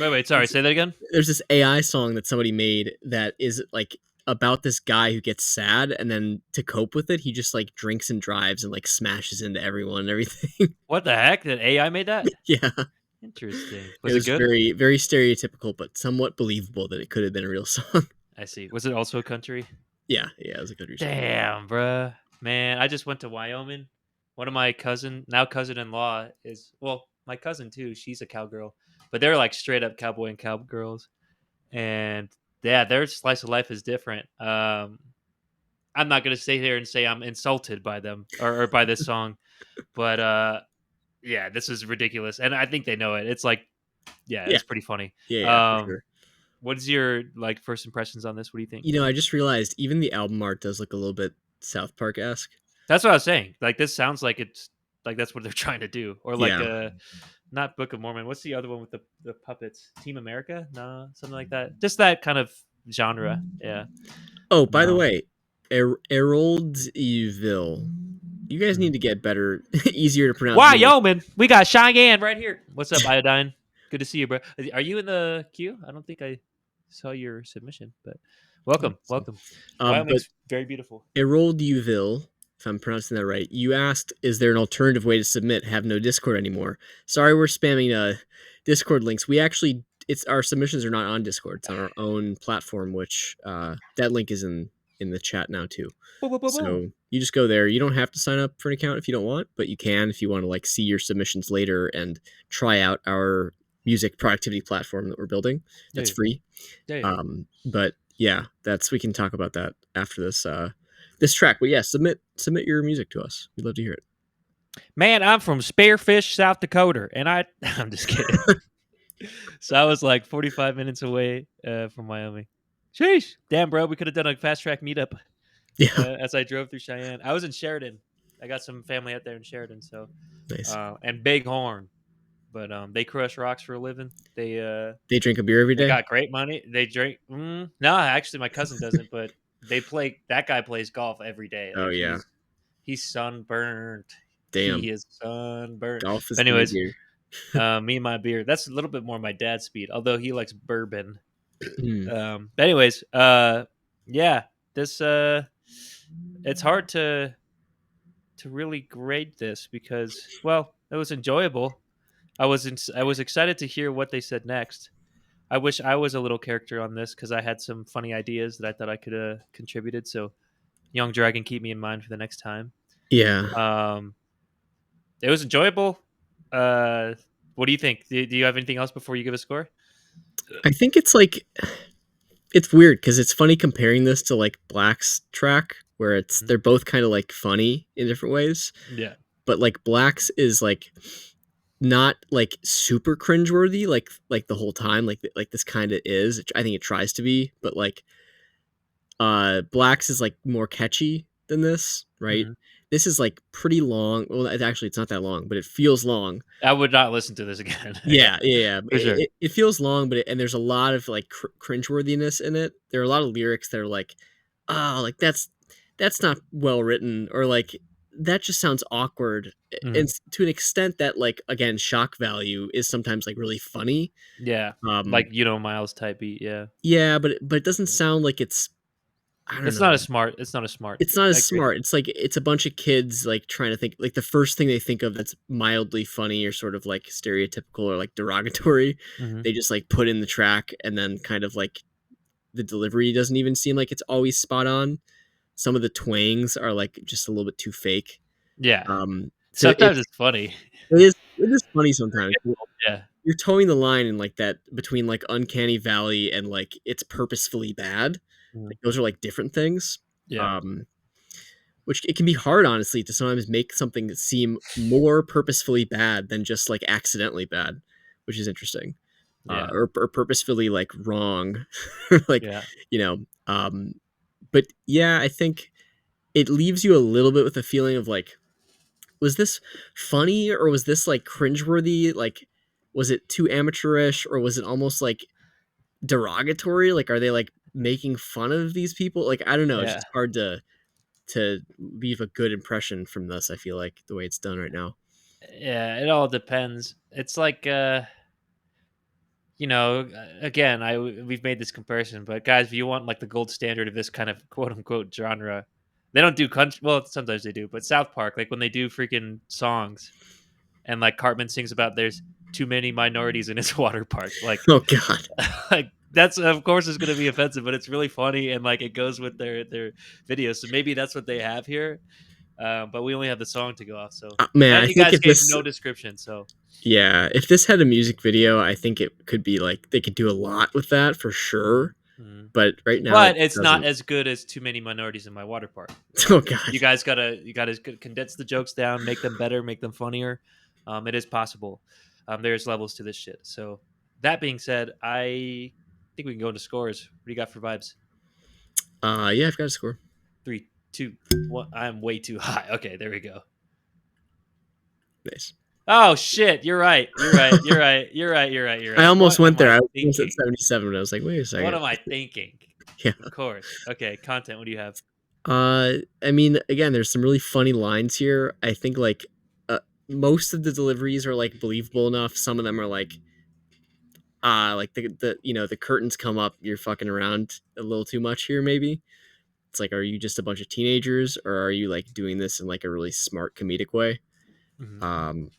Wait, sorry. Say that again. There's this AI song that somebody made that is like about this guy who gets sad and then to cope with it, he just like drinks and drives and like smashes into everyone and everything. What the heck? That AI made that? Yeah. Interesting. It Was it was good? very, very stereotypical, but somewhat believable that it could have been a real song. I see. Was it also a country? Yeah, yeah, it was a country song. Damn, bruh. Man, I just went to Wyoming. One of my now cousin-in-law is my cousin too. She's a cowgirl, but they're like straight up cowboy and cowgirls. And Yeah, their slice of life is different. I'm not gonna stay here and say I'm insulted by them or by this song, but yeah, this is ridiculous, and I think they know it. It's like, yeah, Yeah, it's pretty funny. yeah, for sure. What's your like first impressions on this? What do you think? You know, I just realized even the album art does look a little bit South Park esque. That's what I was saying. Like this sounds like it's like that's what they're trying to do, or like Yeah. not Book of Mormon. What's the other one with the puppets? Team America? No, something like that. Just that kind of genre. Yeah. Oh, by the No. way, Erold Evil. You guys Mhm. need to get better, easier to pronounce names. Wyoming. We got Cheyenne right here. What's up, Iodine? Good to see you, bro. Are you in the queue? I don't think I saw your submission, but welcome, Let's see. welcome. But Wyoming's very beautiful. Erold Evil, if I'm pronouncing that right, you asked, is there an alternative way to submit? Have no Discord anymore. Sorry, we're spamming Discord links. We actually, it's our submissions are not on Discord. It's on our own platform, which that link is in the chat now too. Boom, boom, boom, boom. So you just go there. You don't have to sign up for an account if you don't want, but you can if you want to like see your submissions later and try out our music productivity platform that we're building. That's Yeah, free. yeah, yeah. But yeah, that's we can talk about that after this track. But yeah, submit your music to us. We'd love to hear it. Man, I'm from Spearfish, South Dakota, and I'm just kidding. So I was like 45 minutes away from Wyoming. Sheesh. Damn, bro, we could have done a fast track meetup Yeah, as I drove through Cheyenne. I was in Sheridan. I got some family out there in Sheridan, so nice. and Bighorn, but they crush rocks for a living. They drink a beer every They day. got great money. They drink. No, actually, my cousin doesn't, but they play. That guy plays golf every day. Oh Like yeah, he's sunburnt. damn. He is sunburnt. Golf is But my anyways, beer. me and my beer. That's a little bit more my dad's speed, although he likes bourbon. Hmm. But anyways, yeah, this it's hard to really grade this because, well, it was enjoyable. I was excited to hear what they said next. I wish I was a little character on this because I had some funny ideas that I thought I could have contributed. So, Young Dragon, keep me in mind for the next time. Yeah, Um, it was enjoyable. Uh, what do you think? Do you have anything else before you give a score? I think it's like it's weird because it's funny comparing this to like Black's track where it's Mhm. they're both kind of like funny in different ways, Yeah. but like Black's is like not like super cringeworthy like the whole time like this kind of is. I think it tries to be, but like Black's is like more catchy than this, right? Mhm. This is like pretty long. Well, actually, it's not that long, but it feels long. I would not listen to this again. Yeah, Yeah. for sure. It feels long, but and there's a lot of like cringeworthiness in it. There are a lot of lyrics that are like, oh, like that's not well written, or like that just sounds awkward. And Mhm. to an extent that like again, shock value is sometimes like really funny. Yeah, Um, like Miles type beat. Yeah, yeah, but it doesn't sound like it's I don't it's not know. as smart. It's not as smart. It's not I as agree. smart. It's like it's a bunch of kids like trying to think like the first thing they think of that's mildly funny or sort of like stereotypical or like derogatory. Hmm. They just like put in the track and then kind of like the delivery doesn't even seem like it's always spot on. Some of the twangs are like just a little bit too fake. Yeah, So sometimes it's funny. it is funny sometimes. Yeah. You're towing the line in like that between like uncanny valley and like it's purposefully bad. Mhm. Like those are like different things. Yeah. Um, which it can be hard honestly to sometimes make something seem more purposefully bad than just like accidentally bad, which is interesting. Yeah. Or purposefully like wrong. Like, Yeah. you know, but yeah, I think it leaves you a little bit with a feeling of like, was this funny or was this like cringeworthy? Like, was it too amateurish or was it almost like derogatory? Like, are they like making fun of these people? Like, I don't know. It's Yeah. just hard to leave a good impression from this. I feel like the way it's done right now. Yeah. It all depends. It's like again, we've made this comparison, but guys, if you want like the gold standard of this kind of quote unquote genre, they don't do country. Well, sometimes they do, but South Park, like when they do freaking songs, and like Cartman sings about there's too many minorities in his water park, like Oh God. like that's of course is going to be offensive, but it's really funny and like it goes with their videos. So maybe that's what they have here. But we only have the song to go off. So Man, and I you think guys if gave this no description. So yeah, if this had a music video, I think it could be like they could do a lot with that for sure. Mhm. but right now it But it's not doesn't. as good as Too Many Minorities in My Water Park. Oh Like, god. you gotta condense the jokes down, make them better, make them funnier. It is possible. There's levels to this shit. So that being said, I think we can go into scores. What do you got for vibes? Yeah, I've got a score. 3, 2, 1. I'm way too high. Okay, there we go. Nice. Oh shit! You're right. You're right. You're right. You're right. You're right. You're I right. almost What went am there. I I was almost at thinking? 77, and I was like, wait a What second. am I thinking? Yeah. Of course. Okay, content. What do you have? I mean, again, there's some really funny lines here. I think like uh, most of the deliveries are like believable enough. Some of them are like the the curtains come up. You're fucking around a little too much here. Maybe it's like, are you just a bunch of teenagers, or are you like doing this in like a really smart comedic way? Mhm. Um,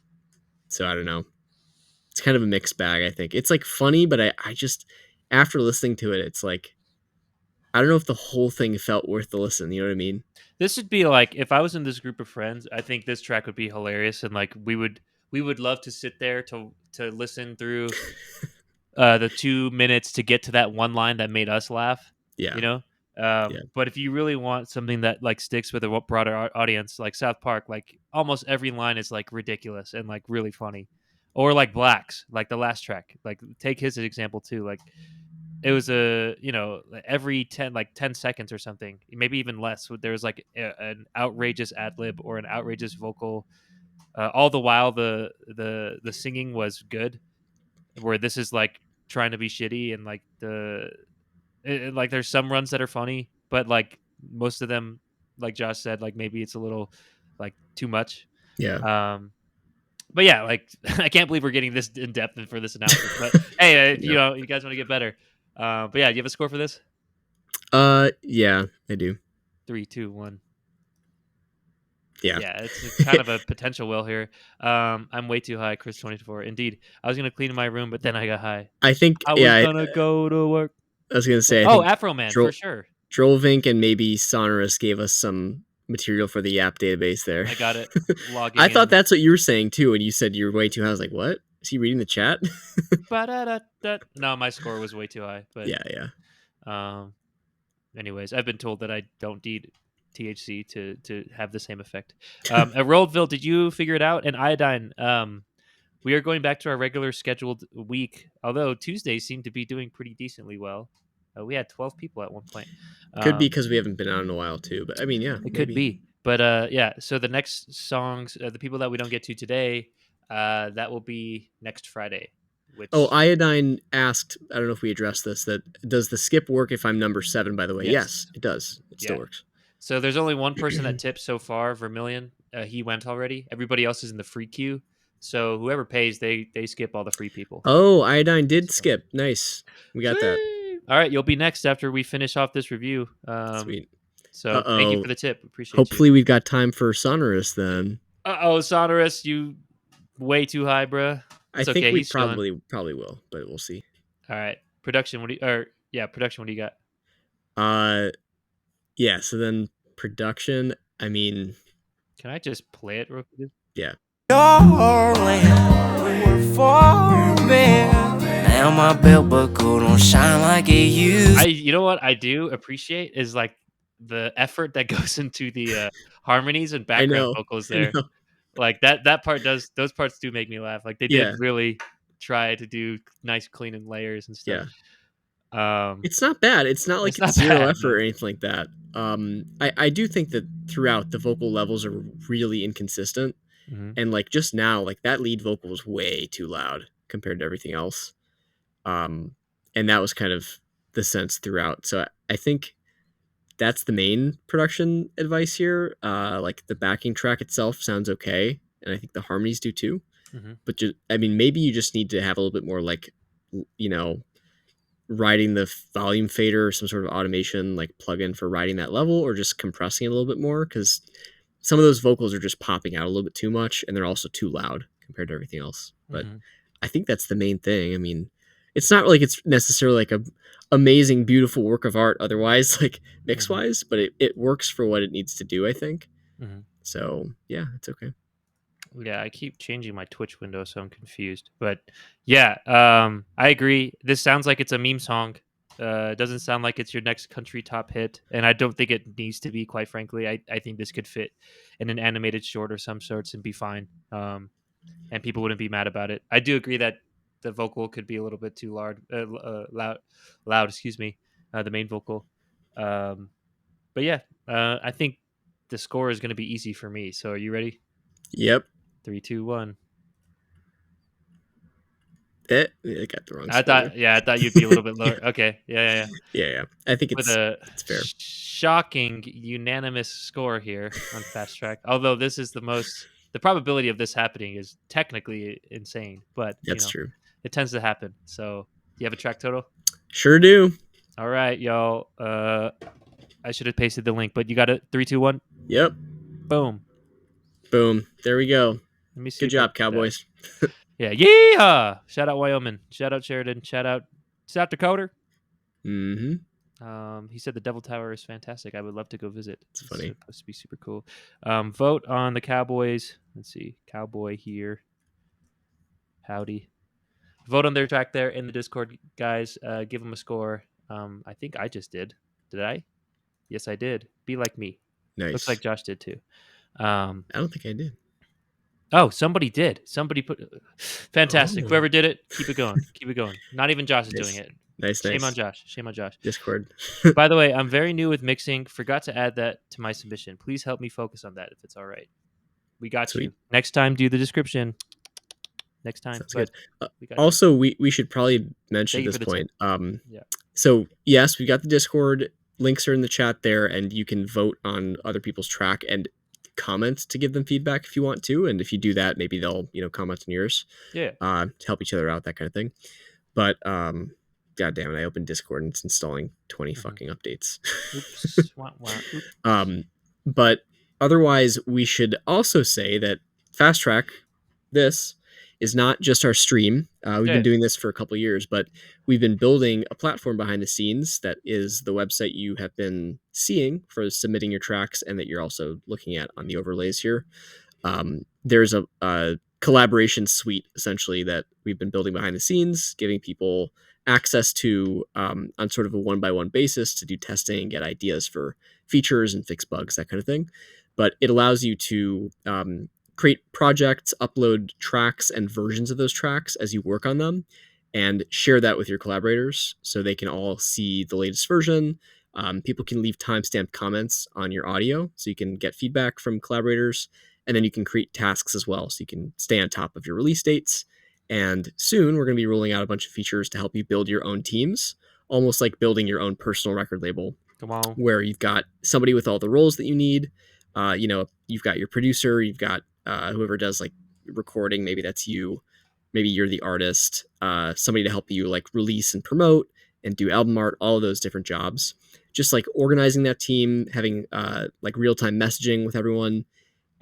so I don't know. It's kind of a mixed bag. I think it's like funny, but I just after listening to it, it's like I don't know if the whole thing felt worth the listen. You know what I mean? This would be like if I was in this group of friends. I think this track would be hilarious, and like we would love to sit there to listen through the 2 minutes to get to that one line that made us laugh. Yeah, You know. yeah, But if you really want something that like sticks with a broader audience, like South Park, like almost every line is like ridiculous and like really funny, or like Blacks, like the last track. Like take his example too. Like it was every 10 seconds or something, maybe even less, there was like an outrageous ad lib or an outrageous vocal, all the while the singing was good, where this is like trying to be shitty, and like like there's some runs that are funny, but like most of them, like Josh said, like maybe it's a little like too much. yeah. um but yeah, like I can't believe we're getting this in depth for this analysis, but hey, if Yeah. you guys want to get better. But yeah, do you have a score for this? Yeah, I do. 3, 2, 1. Yeah. Yeah, it's a kind of a potential will here. I'm way too high, Chris 24. Indeed, I was gonna clean my room, but then I got high. I think, I was yeah, gonna go to work. I was gonna say, I Oh, think Afro Man for Dro- sure. Drovink and maybe Sonorous gave us some material for the Yap database there. I got it. I Logging thought in. that's what you were saying too, and you said you're way too high. I was like, what? Is he reading the chat? Ba-da-da-da. No, my score was way too high. But Yeah, yeah. um, anyways, I've been told that I don't need THC to have the same effect. Rollville, did you figure it out? And Iodine. We are going back to our regular scheduled week, although Tuesdays seem to be doing pretty decently well. We had 12 people at one point. Could be Um, because we haven't been out in a while too, but I mean, yeah, it could maybe. be, but yeah. So the next songs, the people that we don't get to today, that will be next Friday. Oh, Which Iodine asked, I don't know if we addressed this, that does the skip work if I'm number 7, by the way? Yes, yes, it does. It still yeah. works. So there's only one person that tipped so far, Vermilion. He went already. Everybody else is in the free queue. So whoever pays, they skip all the free people. Oh, Iodine did So skip. Nice. We got that. sweet. All right, you'll be next after we finish off this review. Sweet. So thank you Uh-oh. for the tip. Appreciate you. Hopefully we've got time for Sonorous then. Sonorous, you way too high, bruh. I It's think okay. we He's chilling. probably will, but we'll see. All right, production. What do you? Or yeah, production. What do you got? Uh yeah, so then production, I mean, Can I just play it real quick? yeah. Darling, we were farming. Now my belt buckle don't shine like it used. You know what I do appreciate is like the effort that goes into the harmonies and I background know. vocals I there. know. Like that part does, those parts do make me laugh. Like they did Yeah. really try to do nice clean and layers and stuff. Yeah. Um, It's not bad. It's not like it's it's not zero bad. effort No. or anything like that. I do think that throughout the vocal levels are really inconsistent. Hmm. And like just now, like that lead vocal was way too loud compared to everything else. Um, and that was kind of the sense throughout. So I think that's the main production advice here. Like the backing track itself sounds okay, and I think the harmonies do too. Hmm. But I mean, maybe you just need to have a little bit more like, you know, writing the volume fader or some sort of automation like plugin for writing that level, or just compressing it a little bit more, because some of those vocals are just popping out a little bit too much, and they're also too loud compared to everything else. But Hmm. I think that's the main thing. I mean, it's not like it's necessarily like a amazing, beautiful work of art otherwise, like mix Hmm. wise, but it works for what it needs to do, I think. Hmm. So yeah, it's okay. Yeah, I keep changing my Twitch window, so I'm confused. But yeah, I agree. This sounds like it's a meme song. It doesn't sound like it's your next country top hit, and I don't think it needs to be. Quite frankly, I think this could fit in an animated short or some sorts and be fine. And people wouldn't be mad about it. I do agree that the vocal could be a little bit too loud. Excuse me, the main vocal. Um, but yeah, I think the score is going to be easy for me. So are you ready? Yep. 3, 2, 1. I got the wrong I score there. thought, yeah, I thought you'd be a little bit lower. Okay, yeah. Yeah. I think With it's a it's fair. shocking unanimous score here on Fast Track. Although this is the probability of this happening is technically insane, but That's true. it tends to happen. So, do you have a track total? Sure do. All right, y'all. I should have pasted the link, but you got it. 3, 2, 1. Yep. Boom. Boom. There we go. Let me see Good if I job, did that. Cowboys. Yeah, yeehaw! Shout out Wyoming. Shout out Sheridan. Shout out South Dakota. Mm-hmm. He said the Devil Tower is fantastic. I would love to go visit. It's funny. Supposed to be super cool. Vote on the Cowboys. Let's see, Cowboy here. Howdy. Vote on their track there in the Discord, guys. Give them a score. I think I just did. Did I? Yes, I did. Be like me. Looks Nice. like Josh did too. Um, I don't think I did. oh, somebody did. Somebody put. Fantastic. Oh. Whoever did it, keep it going. Keep it going. Not even Josh is doing it. Nice. Shame on Josh. Shame on Josh. Discord. By the way, I'm very new with mixing. Forgot to add that to my submission. Please help me focus on that if it's all right. We got Sweet. you. Next time, do the description. Next time. Sounds But good. we got you. Also, we should probably mention Thank you at this for the tip. point. Yeah. So yes, we got the Discord. Links are in the chat there, and you can vote on other people's track and comment to give them feedback if you want to. And if you do that, maybe they'll comment on yours. Yeah. To help each other out, that kind of thing. But God damn it, I opened Discord and it's installing 20 fucking updates. Oops. Wah, wah. Oops. But otherwise, we should also say that Fast Track, this is not just our stream. We've been doing this for a couple years, but we've been building a platform behind the scenes that is the website you have been seeing for submitting your tracks and that you're also looking at on the overlays here. There's a collaboration suite essentially that we've been building behind the scenes, giving people access to on sort of a one-by-one basis to do testing, get ideas for features and fix bugs, that kind of thing. But it allows you to create projects, upload tracks and versions of those tracks as you work on them, and share that with your collaborators so they can all see the latest version. People can leave timestamped comments on your audio so you can get feedback from collaborators, and then you can create tasks as well so you can stay on top of your release dates. And soon we're going to be rolling out a bunch of features to help you build your own teams, almost like building your own personal record label. Come on. Where you've got somebody with all the roles that you need. You've got your producer, you've got whoever does like recording, maybe that's you, maybe you're the artist, somebody to help you like release and promote and do album art, all of those different jobs. Just like organizing that team, having like real-time messaging with everyone,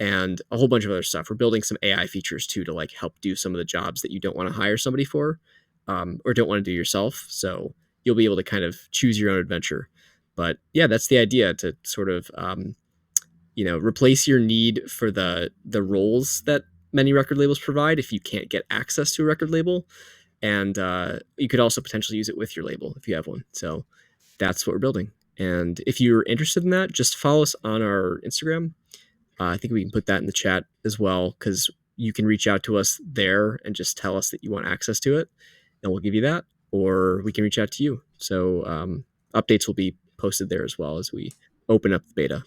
and a whole bunch of other stuff. We're building some AI features too to like help do some of the jobs that you don't want to hire somebody for, or don't want to do yourself. So you'll be able to kind of choose your own adventure. But yeah, that's the idea, to sort of replace your need for the roles that many record labels provide if you can't get access to a record label. And you could also potentially use it with your label if you have one. So that's what we're building. And if you're interested in that, just follow us on our Instagram. I think we can put that in the chat as well, because you can reach out to us there and just tell us that you want access to it, and we'll give you that. Or we can reach out to you. So updates will be posted there as well as we open up the beta.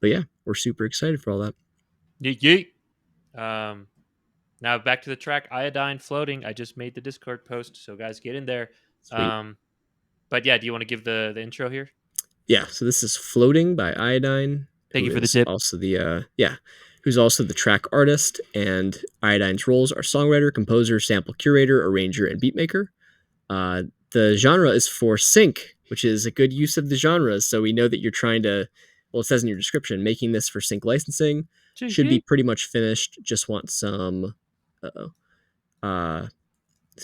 But yeah, we're super excited for all that. Yeet. Now back to the track Iodine Floating. I just made the Discord post, so guys, get in there. Sweet. But yeah, do you want to give the intro here? Yeah, so this is Floating by Iodine. Thank you for the tip. Also who's also the track artist, and Iodine's roles are songwriter, composer, sample curator, arranger, and beatmaker. The genre is for sync, which is a good use of the genres. So we know that you're trying to, well, it says in your description, making this for sync licensing. Should be pretty much finished. Just want some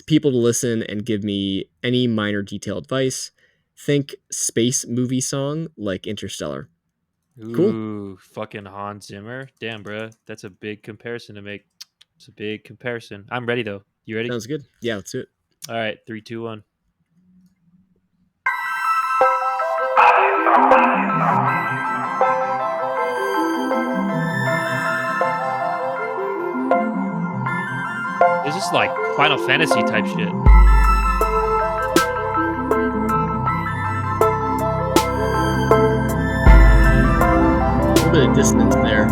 people to listen and give me any minor detail advice. Think space movie song like Interstellar. Ooh, cool. Fucking Hans Zimmer. Damn, bro. That's a big comparison to make. It's a big comparison. I'm ready, though. You ready? Sounds good. Yeah, let's do it. All right. 3, 2, 1. This is like Final Fantasy type shit. A little bit of dissonance there.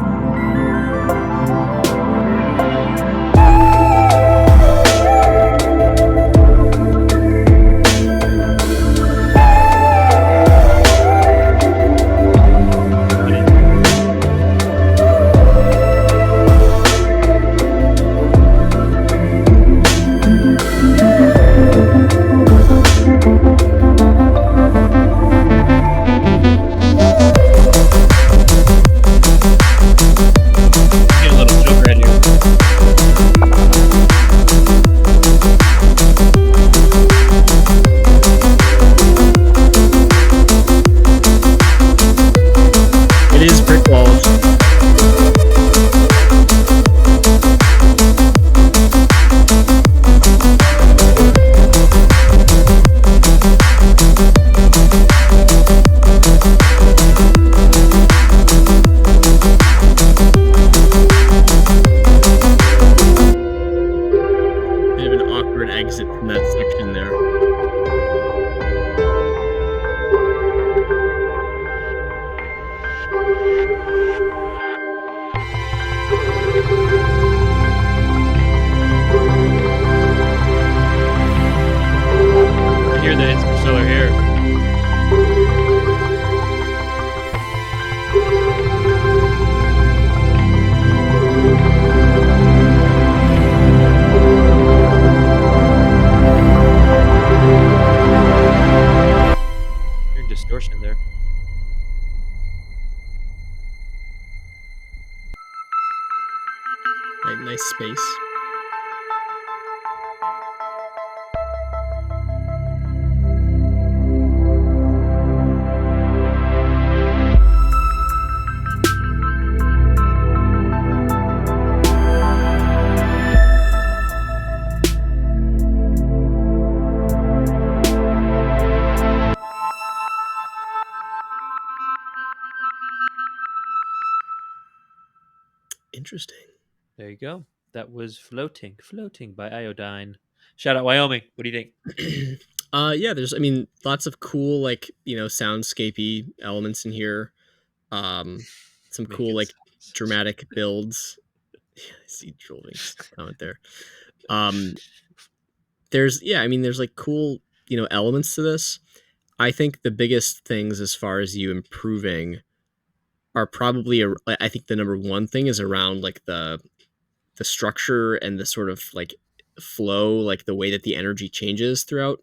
Get a little sugar right here. It is brick walls. Bit of an awkward exit from that section there. I hear the interstellar here. Hearing distortion there. Nice space. Interesting. There you go. That was Floating by Iodine. Shout out Wyoming. What do you think? Yeah, there's I mean lots of cool like, soundscapey elements in here. Some cool Making like sounds. dramatic builds. Yeah, I see Jolving's comment there. Um there's like cool, elements to this. I think the biggest things as far as you improving are probably I think the number one thing is around like the structure and the sort of like flow, like the way that the energy changes throughout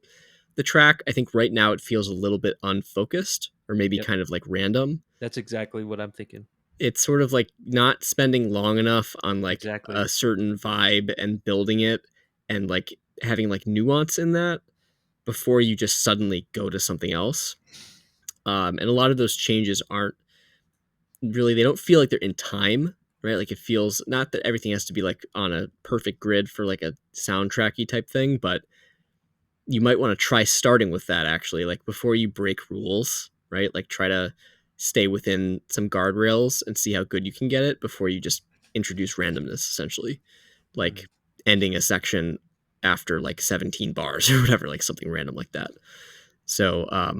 the track. I think right now it feels a little bit unfocused or maybe Yep. kind of like random. That's exactly what I'm thinking. It's sort of like not spending long enough on like Exactly. a certain vibe and building it and like having like nuance in that before you just suddenly go to something else. And a lot of those changes aren't really, they don't feel like they're in time, right? Like it feels not that everything has to be like on a perfect grid for like a soundtracky type thing, but you might want to try starting with that actually, like before you break rules, right? Like try to stay within some guardrails and see how good you can get it before you just introduce randomness essentially, like Mhm. ending a section after like 17 bars or whatever, like something random like that. So I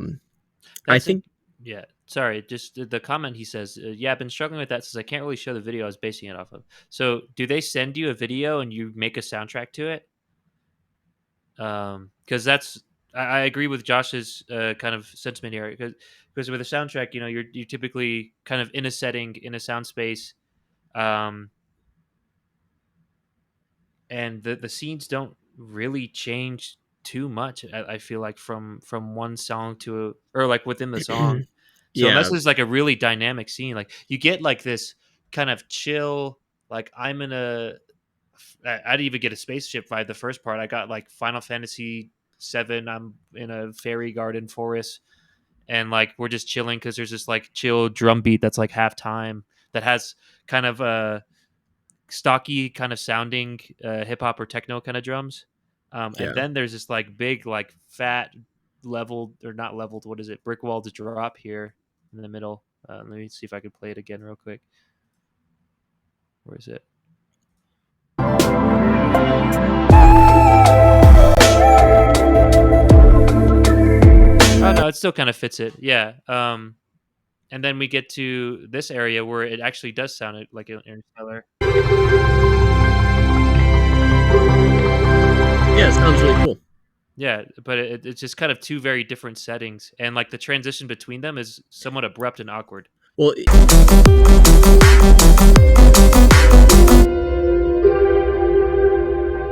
That's it. think Yeah. Sorry. Just the comment he says. Yeah, I've been struggling with that since I can't really show the video I was basing it off of. So, do they send you a video and you make a soundtrack to it? Because that's I agree with Josh's kind of sentiment here. Because with a soundtrack, you're typically kind of in a setting in a sound space, um, and the scenes don't really change too much. I feel like from one song or like within the song. So yeah, unless it's like a really dynamic scene, like you get like this kind of chill, like I'm in a I didn't even get a spaceship vibe the first part. I got like Final Fantasy 7. I'm in a fairy garden forest and like we're just chilling because there's this like chill drum beat that's like halftime that has kind of stocky kind of sounding hip hop or techno kind of drums. And yeah. then there's this like big like fat leveled or not leveled, what is it, brick wall to drop here. in the middle. Let me see if I could play it again real quick. Where is it? Oh no, it still kind of fits it. Yeah. And then we get to this area where it actually does sound like an Interstellar. Yeah, it sounds really cool. Yeah, but it's just kind of two very different settings, and like the transition between them is somewhat abrupt and awkward. Well,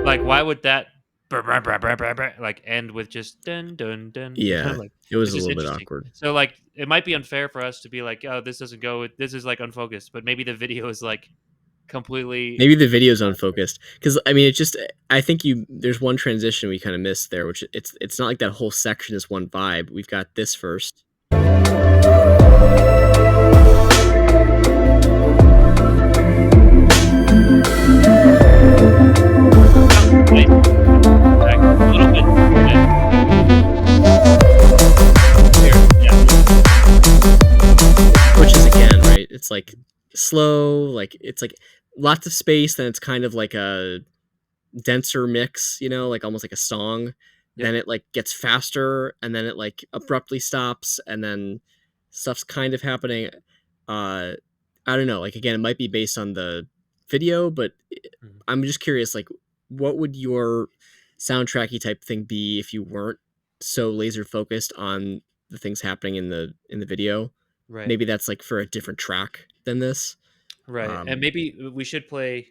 Like, why would that like end with just dun dun dun? You know, yeah, like it was it's a just little bit interesting. awkward. So like, it might be unfair for us to be like, oh, this doesn't go. This is like unfocused, but maybe the video is like completely. Maybe the video's unfocused because I mean, it just I think you there's one transition we kind of missed there, which it's not like that whole section is one vibe. We've got this first. Wait, back a little bit. Yeah. Which is again, right? It's like slow, like it's like lots of space, then it's kind of like a denser mix, like almost like a song. Yep. Then it like gets faster and then it like abruptly stops and then stuff's kind of happening. Uh I don't know, like again, it might be based on the video, but Mhm. I'm just curious, like what would your soundtracky type thing be if you weren't so laser focused on the things happening in the video? Right. Maybe that's like for a different track than this. Right. And Um, maybe we should play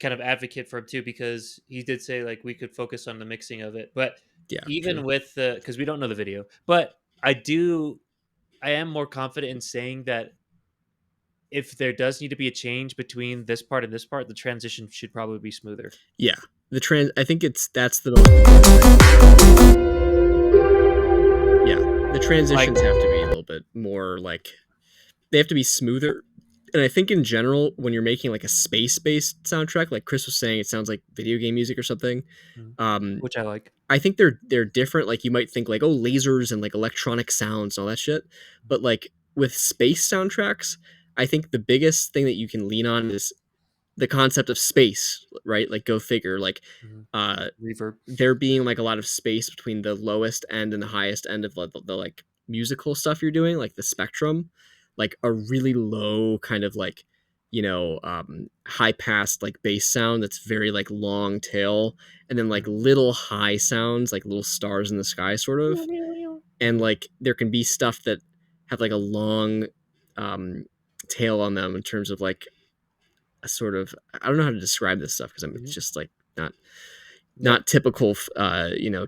kind of advocate for him too, because he did say like we could focus on the mixing of it. But yeah, even true. with the, because we don't know the video, but I am more confident in saying that if there does need to be a change between this part and this part, the transition should probably be smoother. Yeah, I think that's the most important thing. Yeah, the Like, transitions have to be a little bit more like they have to be smoother. And I think in general, when you're making like a space-based soundtrack, like Chris was saying, it sounds like video game music or something. mhm, Um, which I like. I think they're different. Like you might think like, oh, lasers and like electronic sounds and all that shit. But like with space soundtracks, I think the biggest thing that you can lean on is the concept of space, right? Like go figure. Like Mhm. uh Reverb. there being like a lot of space between the lowest end and the highest end of the like musical stuff you're doing, like the spectrum, like a really low kind of like high passed like bass sound that's very like long tail, and then like Mhm. little high sounds like little stars in the sky sort of, and like there can be stuff that have like a long um tail on them in terms of like a sort of, I don't know how to describe this stuff because it's Mhm. just like not Yep. not typical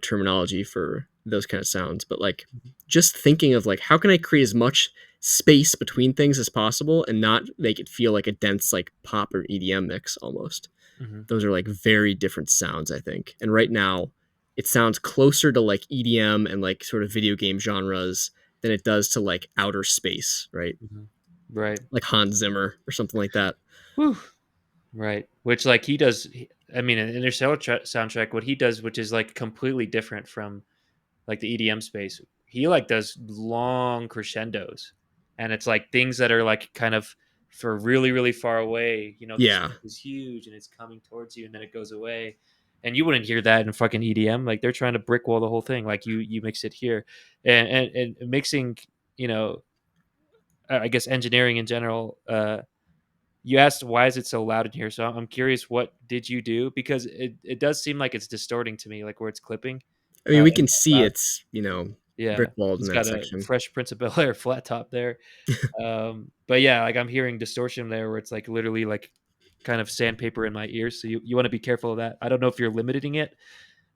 terminology for those kind of sounds, but like Mhm. just thinking of like how can I create as much space between things as possible and not make it feel like a dense like pop or EDM mix almost. Mhm. Those are like very different sounds, I think. And right now it sounds closer to like EDM and like sort of video game genres than it does to like outer space, right? Mhm. Right. Like Hans Zimmer or something like that. Whew. Right. Which like he does. I mean, an Interstellar soundtrack. What he does, which is like completely different from like the EDM space. He like does long crescendos, and it's like things that are like kind of for really really far away. You know, the Yeah. smoke is huge and it's coming towards you, and then it goes away, and you wouldn't hear that in fucking EDM. Like they're trying to brick wall the whole thing. Like you mix it here, and mixing. You know, I guess engineering in general. You asked why is it so loud in here, so I'm curious. What did you do? Because it does seem like it's distorting to me, like where it's clipping. I mean, we And can see it's, brick yeah, walled in he's that got a section. Fresh Prince of Bel-Air flat top there. But yeah, like I'm hearing distortion there where it's like literally like kind of sandpaper in my ears. So you want to be careful of that. I don't know if you're limiting it,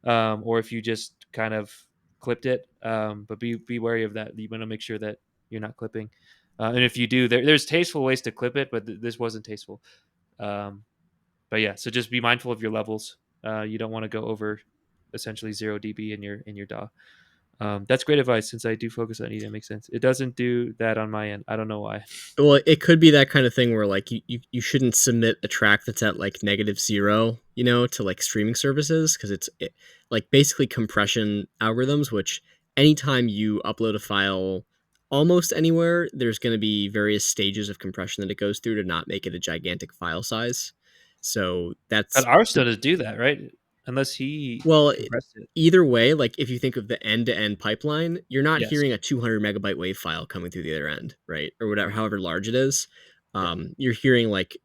or if you just kind of clipped it. But be wary of that. You want to make sure that you're not clipping. And if you do, there's tasteful ways to clip it, but this wasn't tasteful. Um, but yeah, so just be mindful of your levels. You don't want to go over essentially 0 dB in your DAW. That's great advice since I do focus on EDM. Makes sense. It doesn't do that on my end. I don't know why. Well, it could be that kind of thing where like you shouldn't submit a track that's at like -0, to like streaming services because like basically compression algorithms, which anytime you upload a file almost anywhere, there's going to be various stages of compression that it goes through to not make it a gigantic file size. So But that's ours doesn't do that, right? Unless he well, compressed it. either way, like if you think of the end to end pipeline, you're not Yes. hearing a 200 megabyte wave file coming through the other end, right? Or whatever, Mhm. however large it is. Yeah. You're hearing like,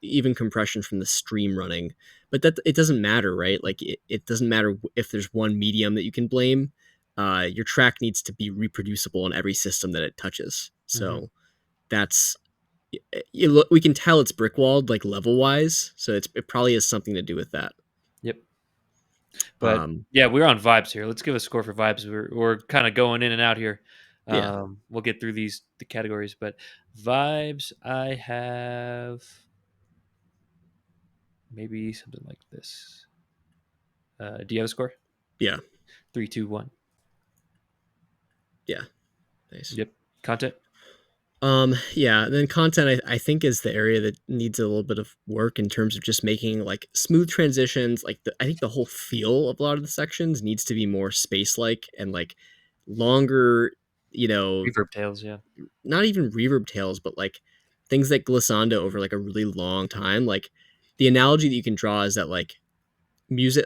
even compression from the stream running, but that it doesn't matter, right? Like it doesn't matter if there's one medium that you can blame. Your track needs to be reproducible in every system that it touches. Mhm. So that's we can tell it's brick walled like level wise. So it probably has something to do with that. Yep. But Um, yeah, we're on vibes here. Let's give a score for vibes. We're kind of going in and out here. yeah, We'll get through the categories, but vibes, I have maybe something like this. Do you have a score? yeah, 3, 2, 1. yeah. Nice. Yep. Content. Yeah, and then content I think is the area that needs a little bit of work in terms of just making like smooth transitions. Like I think the whole feel of a lot of the sections needs to be more space like and like longer, Reverb tails. Yeah. not even reverb tails, but like things that glissando over like a really long time. Like the analogy that you can draw is that like music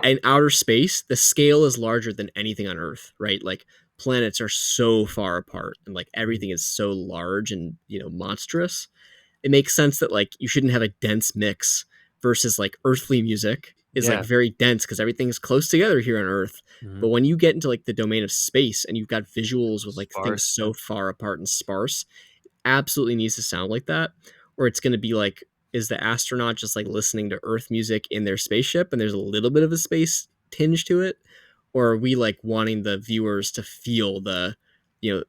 in outer space, the scale is larger than anything on earth, right? Like planets are so far apart and like Mhm. everything is so large and monstrous. It makes sense that like you shouldn't have a dense mix versus like earthly music is like Yeah. very dense because everything's close together here on earth. Hmm. But when you get into like the domain of space and you've got visuals with like things Sparse. Yeah. so far apart and sparse, absolutely needs to sound like that, or it's going to be like, is the astronaut just like listening to Earth music in their spaceship and there's a little bit of a space tinge to it? Or are we like wanting the viewers to feel the,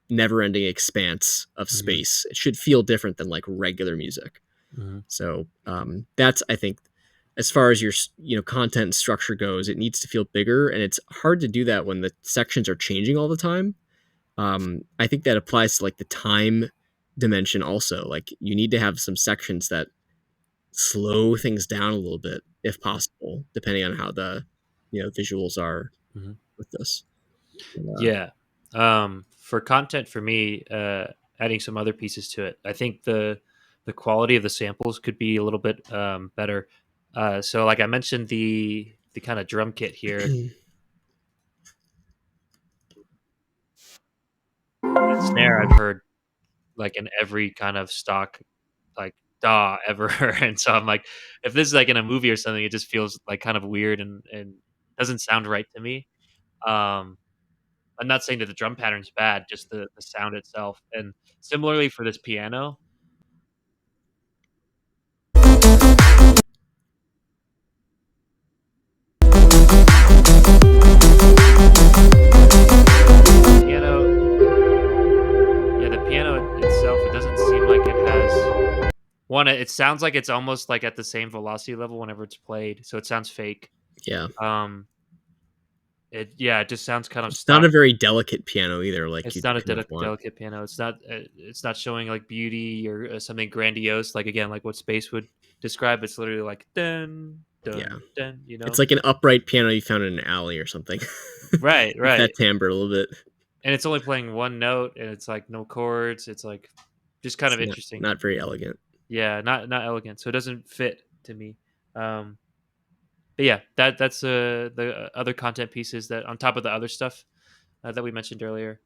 never ending expanse of Hmm. space? It should feel different than like regular music. Hmm. So that's, I think, as far as your content and structure goes, it needs to feel bigger, and it's hard to do that when the sections are changing all the time. I think that applies to like the time dimension also. Like you need to have some sections that slow things down a little bit if possible, depending on how the visuals are Hmm. with this. And, Yeah. For content, for me, adding some other pieces to it, I think the quality of the samples could be a little bit better. So, like I mentioned, the kind of drum kit here, that snare I've heard like in every kind of stock like DAW ever, and so I'm like, if this is like in a movie or something, it just feels like kind of weird and doesn't sound right to me. Um, I'm not saying that the drum pattern's bad, just the sound itself. And similarly for this piano, the piano, yeah, the piano itself, it doesn't seem like it has one. It sounds like it's almost like at the same velocity level whenever it's played, so it sounds fake. yeah, Um, it just sounds kind of it's not a stock. very delicate piano either. Like It's you'd not a kind of want. delicate piano. It's not showing like beauty or something grandiose. Like again, like what space would describe. It's literally like dun Yeah, dun dun. You it's know. like an upright piano you found in an alley or something. Right, With right. that timbre a little bit. And it's only playing one note, and it's like no chords. It's like just kind It's of interesting. not very elegant. Yeah, not elegant. So it doesn't fit to me. Um, but yeah, that's the other content pieces that on top of the other stuff that we mentioned earlier.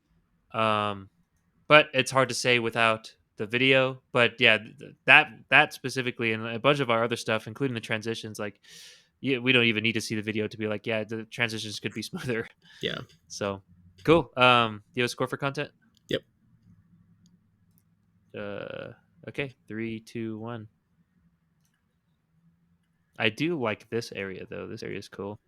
Um, but it's hard to say without the video. But yeah, that specifically, and a bunch of our other stuff, including the transitions, like yeah, we don't even need to see the video to be like, yeah, the transitions could be smoother. Yeah. So cool. Do you have a score for content? Yep. Uh, okay, 3, 2, 1. I do like this area though. This area is cool.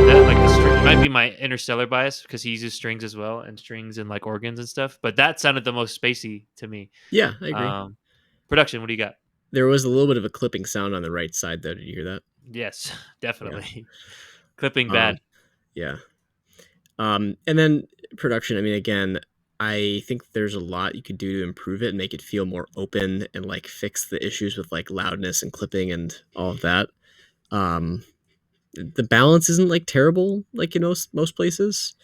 Like the string, it might be my interstellar bias because he uses strings as well and strings and like organs and stuff. But that sounded the most spacey to me. Yeah, I agree. Um, production, what do you got? There was a little bit of a clipping sound on the right side though. Did you hear that? Yes, Yeah. definitely. Clipping Um, bad. yeah. And then production, I mean, again, I think there's a lot you could do to improve it and make it feel more open and like fix the issues with like loudness and clipping and all of that. Um, the balance isn't like terrible like in most places.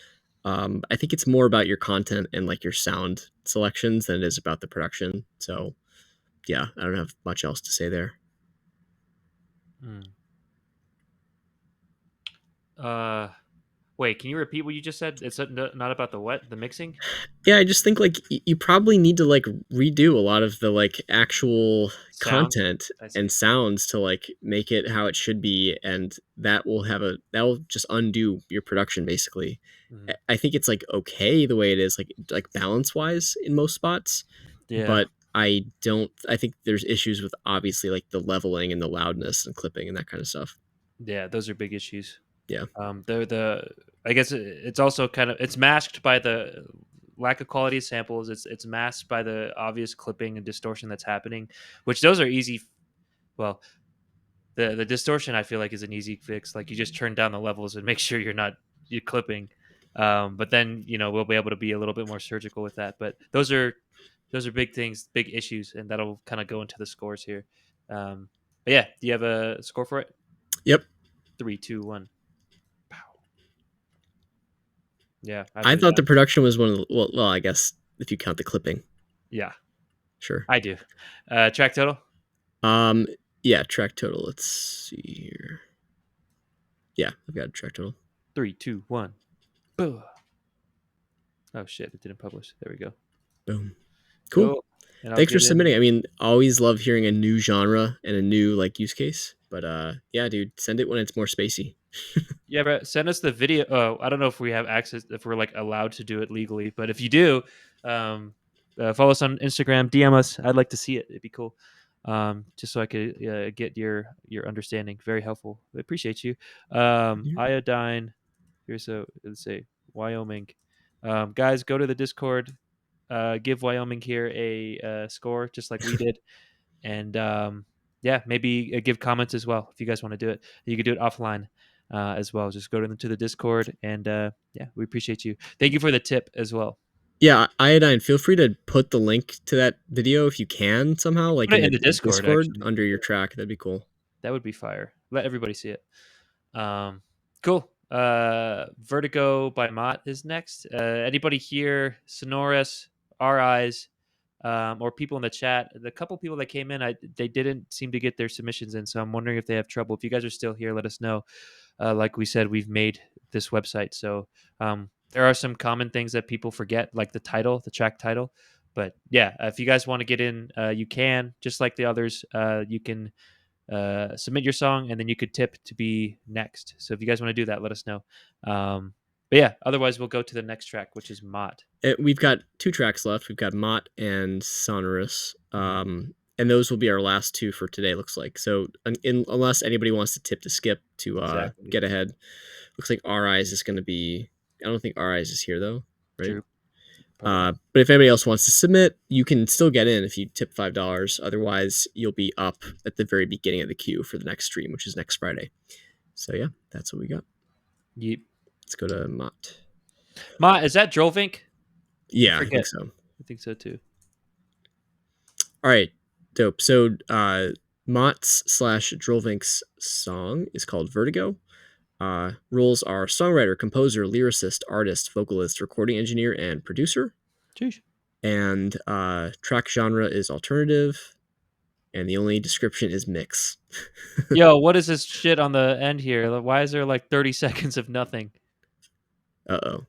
I think it's more about your content and like your sound selections than it is about the production. So yeah, I don't have much else to say there. Hmm. Uh, Wait, can you repeat what you just said? It's not about the what? The mixing? Yeah, I just think like you probably need to like redo a lot of the like actual Sound? content I and see. sounds to like make it how it should be, and that will just undo your production basically. Mhm. I think it's like okay the way it is, like balance wise in most spots, Yeah. but I think there's issues with obviously like the leveling and the loudness and clipping and that kind of stuff. Yeah, those are big issues. Yeah. The I guess it's also kind of it's masked by the lack of quality of samples. It's masked by the obvious clipping and distortion that's happening, which those are easy. Well, the distortion I feel like is an easy fix. Like you just turn down the levels and make sure you're clipping. But then we'll be able to be a little bit more surgical with that. But those are big things, big issues, and that'll kind of go into the scores here. But yeah, do you have a score for it? Yep. 3, 2, 1. Pow. Yeah, I I put it thought down. the production was one of the, well, I guess if you count the clipping, Yeah, sure. I do. Track total. Um, yeah, track total. Let's see here. Yeah, I've got a track total. 3, 2, 1. Boom. Oh shit! It didn't publish. There we go. Boom. Cool. Cool. And I'll Thanks for get submitting. in. I mean, always love hearing a new genre and a new like use case. But yeah, dude, send it when it's more spacey. Yeah, but send us the video. Oh, I don't know if we have access, if we're like allowed to do it legally, but if you do, um, follow us on Instagram, DM us. I'd like to see it. It'd be cool. Just so I could get your understanding. Very helpful. I appreciate you. Iodine. Here's a let's say Wyoming. Guys, go to the Discord. Give Wyoming here a score, just like we did, and yeah, maybe give comments as well if you guys want to do it. You can do it offline as well. Just go to the Discord, and yeah, we appreciate you. Thank you for the tip as well. Yeah, Iodine, feel free to put the link to that video if you can somehow, like Put in it in the the Discord. Discord Actually, under your track. That'd be cool. that would be fire. Let everybody see it. Cool. Vertigo by Mott is next. Anybody here? Sonoris, Our Eyes, or people in the chat. The couple people that came in, they didn't seem to get their submissions in, so I'm wondering if they have trouble. If you guys are still here, let us know. Like we said, we've made this website, so there are some common things that people forget, like the title, the track title. But yeah, if you guys want to get in, you can. Just like the others, you can submit your song, and then you could tip to be next. So if you guys want to do that, let us know. But yeah, otherwise we'll go to the next track, which is Mott. We've got two tracks left. We've got Mott and Sonorous. Mhm. And those will be our last two for today, looks like. So unless anybody wants to tip to skip to Exactly. get ahead, looks like Our Eyes is going to be. I don't think Our Eyes is here though, right? True. Probably not. But if anybody else wants to submit, you can still get in if you tip $5. Otherwise, you'll be up at the very beginning of the queue for the next stream, which is next Friday. So yeah, that's what we got. Yep. Let's go to Mott. Mott, is that Drolvink? Yeah, I think Forget. so. I think so too. All right, dope. So Mott's / Drolvink's song is called Vertigo. Roles are songwriter, composer, lyricist, artist, vocalist, recording engineer, and producer. Jeez. And track genre is alternative, and the only description is mix. Yo, what is this shit on the end here? Like, why is there like 30 seconds of nothing? Uh-oh.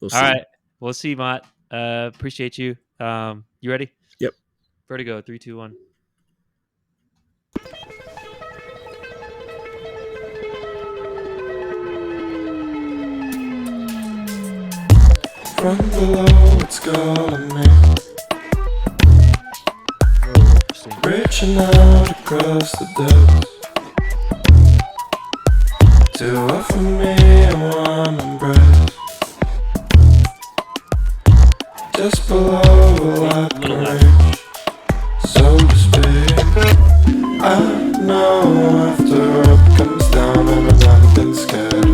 We'll All see. right. We'll see, Mott. Appreciate you. You ready? Yep. Vertigo, 3, 2, 1. From below, it's calling me. Reaching out across the depths to offer me a warm embrace. Just below will I reach, so to speak. I know after up comes down and I've never been scared of.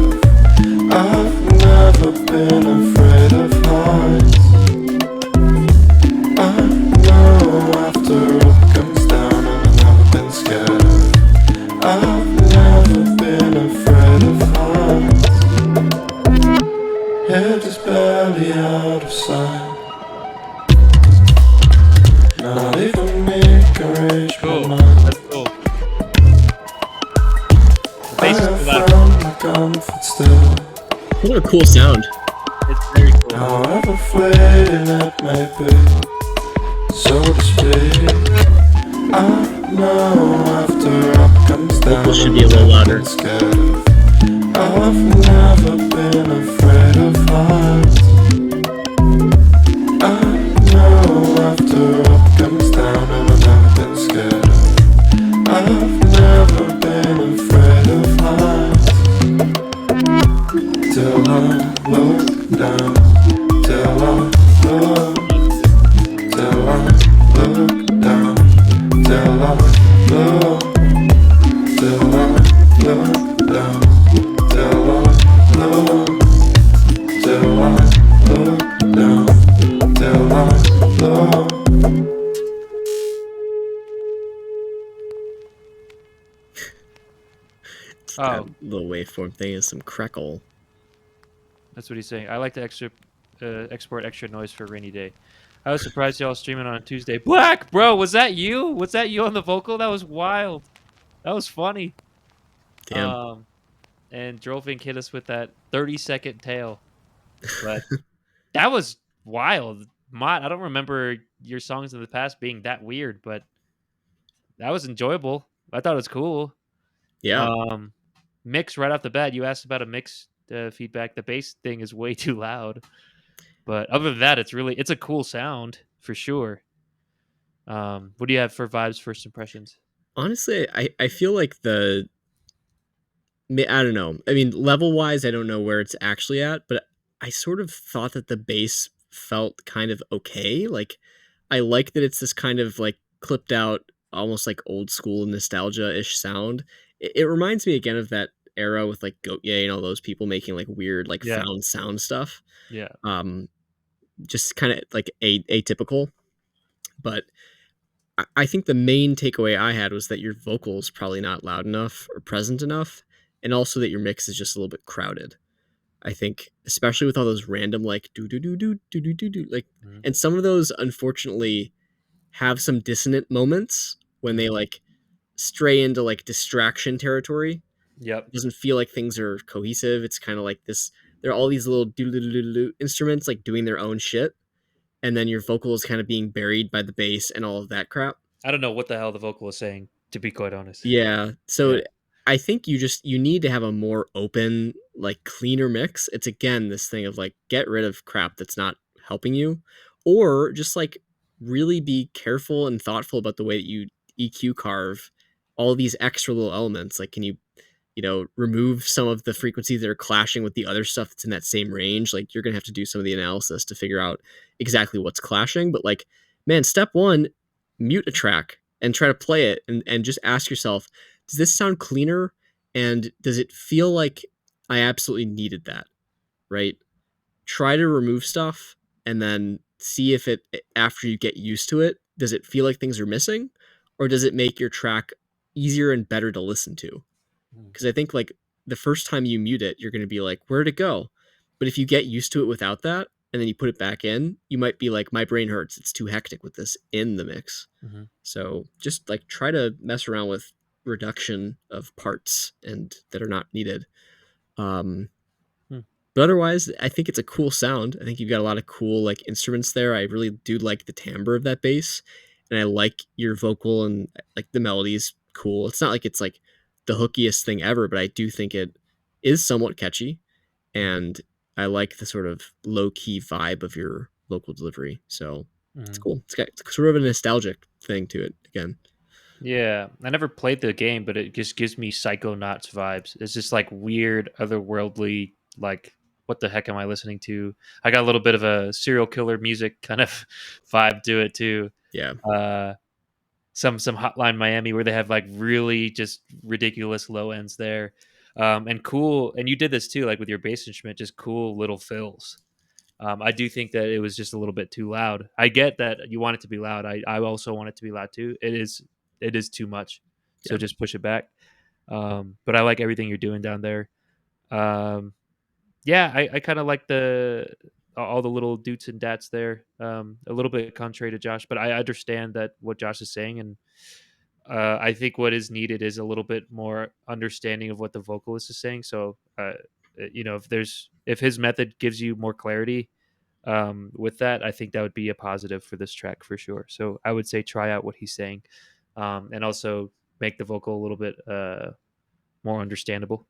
I've never been afraid of heights. I know after up comes down and I've never been scared of. head is barely out of sight. Not even me can reach my Cool. mind. That's cool. The I bass is have too loud. found my comfort still. What a cool sound. It's very cool. However fleeting it may be, so to speak. I know after up comes down, Vocals should be a little louder. I'm scared of. I've never been afraid of heights. I know after up comes down, and I've never been scared of. I've never been afraid of heights. Till I look down, till I look, till I look down, till I look, till I look down, till I look, till I look down, till I look. That Oh, little waveform thing is some crackle. that's what he's saying. I like to export extra noise for a rainy day. I was surprised y'all streaming on a Tuesday. Black, bro, was that you? Was that you on the vocal? That was wild. That was funny. Damn. And Drolfink hit us with that 30-second tail. But that was wild. Mott, I don't remember your songs in the past being that weird, but that was enjoyable. I thought it was cool. Yeah. Um, mix right off the bat. You asked about a mix feedback. The bass thing is way too loud, but other than that, it's a cool sound for sure. What do you have for vibes, first impressions? Honestly, I feel like I don't know. I mean, level wise, I don't know where it's actually at, but I sort of thought that the bass felt kind of okay. Like, I like that it's this kind of like clipped out, almost like old school nostalgia ish sound. It reminds me again of that era with like Goatye and all those people making like weird, like Yeah, found sound stuff. yeah, Um, just kind of like atypical. But I think the main takeaway I had was that your vocals probably not loud enough or present enough, and also that your mix is just a little bit crowded. I think, especially with all those random like do do do do do do do do like, hmm, and some of those unfortunately have some dissonant moments when they hmm, like stray into like distraction territory. yep. It doesn't feel like things are cohesive. It's kind of like this. There are all these little do do do do instruments like doing their own shit, and then your vocal is kind of being buried by the bass and all of that crap. I don't know what the hell the vocal is saying, to be quite honest. Yeah. Yeah. So I think you need to have a more open, like cleaner mix. It's again this thing of like get rid of crap that's not helping you, or just like really be careful and thoughtful about the way that you EQ carve all these extra little elements. Like, can you remove some of the frequencies that are clashing with the other stuff that's in that same range? Like, you're gonna have to do some of the analysis to figure out exactly what's clashing. But like, man, step one, mute a track and try to play it and just ask yourself, does this sound cleaner? And does it feel like I absolutely needed that? Right? Try to remove stuff and then see if it, after you get used to it, does it feel like things are missing? Or does it make your track easier and better to listen to? Mm, Because I think like the first time you mute it, you're going to be like, where'd it go? But if you get used to it without that and then you put it back in, you might be like, my brain hurts. It's too hectic with this in the mix. hmm. So just like try to mess around with reduction of parts and that are not needed. Um, Hmm. but otherwise, I think it's a cool sound. I think you've got a lot of cool like instruments there. I really do like the timbre of that bass, and I like your vocal and like the melody's cool. It's not like it's like the hookiest thing ever, but I do think it is somewhat catchy, and I like the sort of low key vibe of your vocal delivery. So it's Hmm. cool. It's sort of a nostalgic thing to it again. Yeah, I never played the game, but it just gives me Psychonauts vibes. It's just like weird, otherworldly, like what the heck am I listening to? I got a little bit of a serial killer music kind of vibe to it too. Yeah. Uh, some Hotline Miami where they have like really just ridiculous low ends there, and cool. And you did this too, like with your bass instrument, just cool little fills. I do think that it was just a little bit too loud. I get that you want it to be loud. I also want it to be loud too. It is too much. So Yeah. just push it back. But I like everything you're doing down there. Um, Yeah, I kind of like the all the little doots and dats there. A little bit contrary to Josh, but I understand that what Josh is saying, and I think what is needed is a little bit more understanding of what the vocalist is saying. So, if his method gives you more clarity with that, I think that would be a positive for this track for sure. So I would say try out what he's saying, and also make the vocal a little bit more understandable.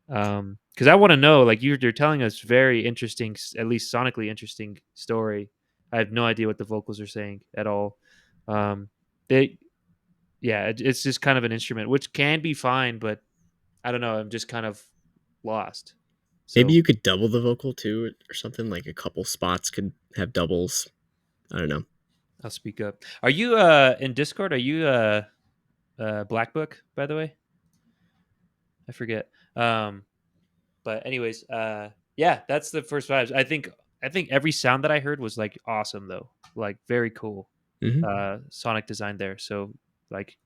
Because I want to know, like you're telling us very interesting, at least sonically interesting story. I have no idea what the vocals are saying at all. Um, they, yeah, it's just kind of an instrument, which can be fine, but I don't know. I'm just kind of lost. Maybe So you could double the vocal too, or something like a couple spots could have doubles. I don't know. I'll speak up. Are you in Discord? Are you Black Book, by the way? I forget. But anyways, yeah, that's the first vibes. I think every sound that I heard was like awesome though. Like very cool. Hmm. Sonic design there. So like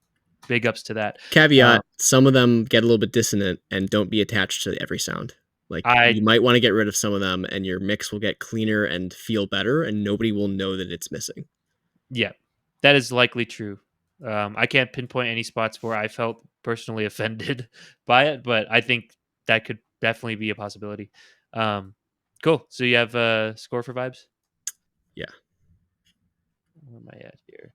big ups to that. Caveat: Uh, some of them get a little bit dissonant, and don't be attached to every sound. Like I you might want to get rid of some of them, and your mix will get cleaner and feel better, and nobody will know that it's missing. Yeah, that is likely true. I can't pinpoint any spots where I felt personally offended by it, but I think that could definitely be a possibility. Um, cool. So you have a score for vibes? Yeah. Where am I at here?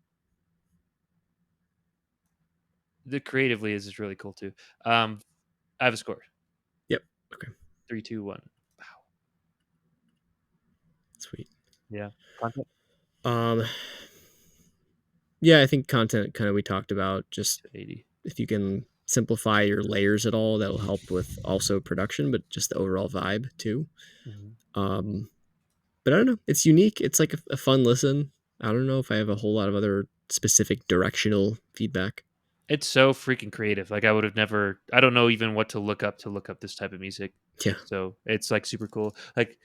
The creatively is just really cool too. I have a score. Yep. Okay. 3, 2, 1. Wow. Sweet. Yeah. Content Um. Yeah, I think content kind of we talked about. Just 80. if you can simplify your layers at all, that'll help with also production, but just the overall vibe too. Mhm. Um. But I don't know. It's unique. It's like a fun listen. I don't know if I have a whole lot of other specific directional feedback. It's so freaking creative. Like I would have never. I don't know even what to look up this type of music. Yeah. So it's like super cool. Like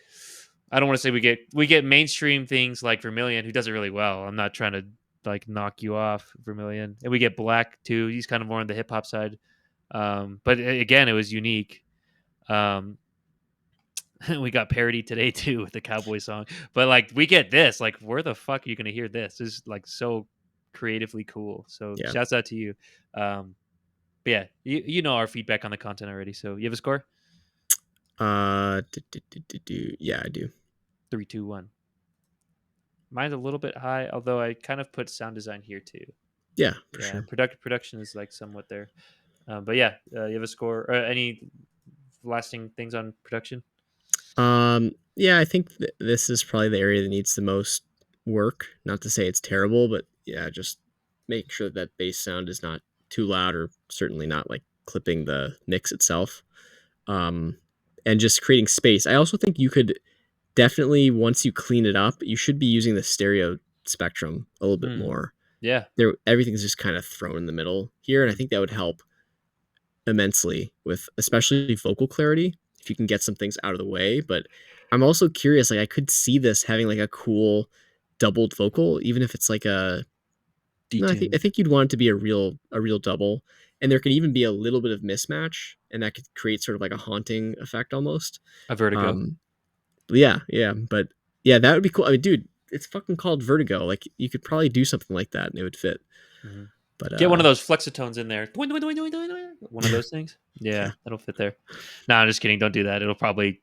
I don't want to say we get mainstream things like Vermilion, who does it really well. I'm not trying to like knock you off, Vermilion, and we get Black too. He's kind of more on the hip hop side. But again, it was unique. Um, we got parody today too with the cowboy song, but like we get this. Like, where the fuck are you gonna hear this? This is like so creatively cool. So Yeah. shouts out to you. Um, but yeah, you know our feedback on the content already. So you have a score? Yeah, I do. 3, 2, 1. Mine's a little bit high, although I kind of put sound design here too. Yeah, for Yeah, sure. production is like somewhat there. But yeah, you have a score or any lasting things on production? Yeah, I think this is probably the area that needs the most work. Not to say it's terrible, but yeah, just make sure that bass sound is not too loud, or certainly not like clipping the mix itself. Um, and just creating space. I also think you could definitely, once you clean it up, you should be using the stereo spectrum a little bit Mm, more. yeah. There, everything's just kind of thrown in the middle here, and I Mm, think that would help immensely with especially vocal clarity if you can get some things out of the way. But I'm also curious, like I could see this having like a cool doubled vocal, even if it's like a no, I detune think you'd want it to be a real double. And there could even be a little bit of mismatch, and that could create sort of like a haunting effect almost. a vertigo. Um yeah, yeah. But yeah, that would be cool. I mean, dude, it's fucking called Vertigo. Like you could probably do something like that and it would fit. Mhm. But Get one of those flexitones in there. Doing, doing, doing, doing, doing, doing. One of those things. Yeah, yeah. that'll fit there. No, I'm just kidding. Don't do that. It'll probably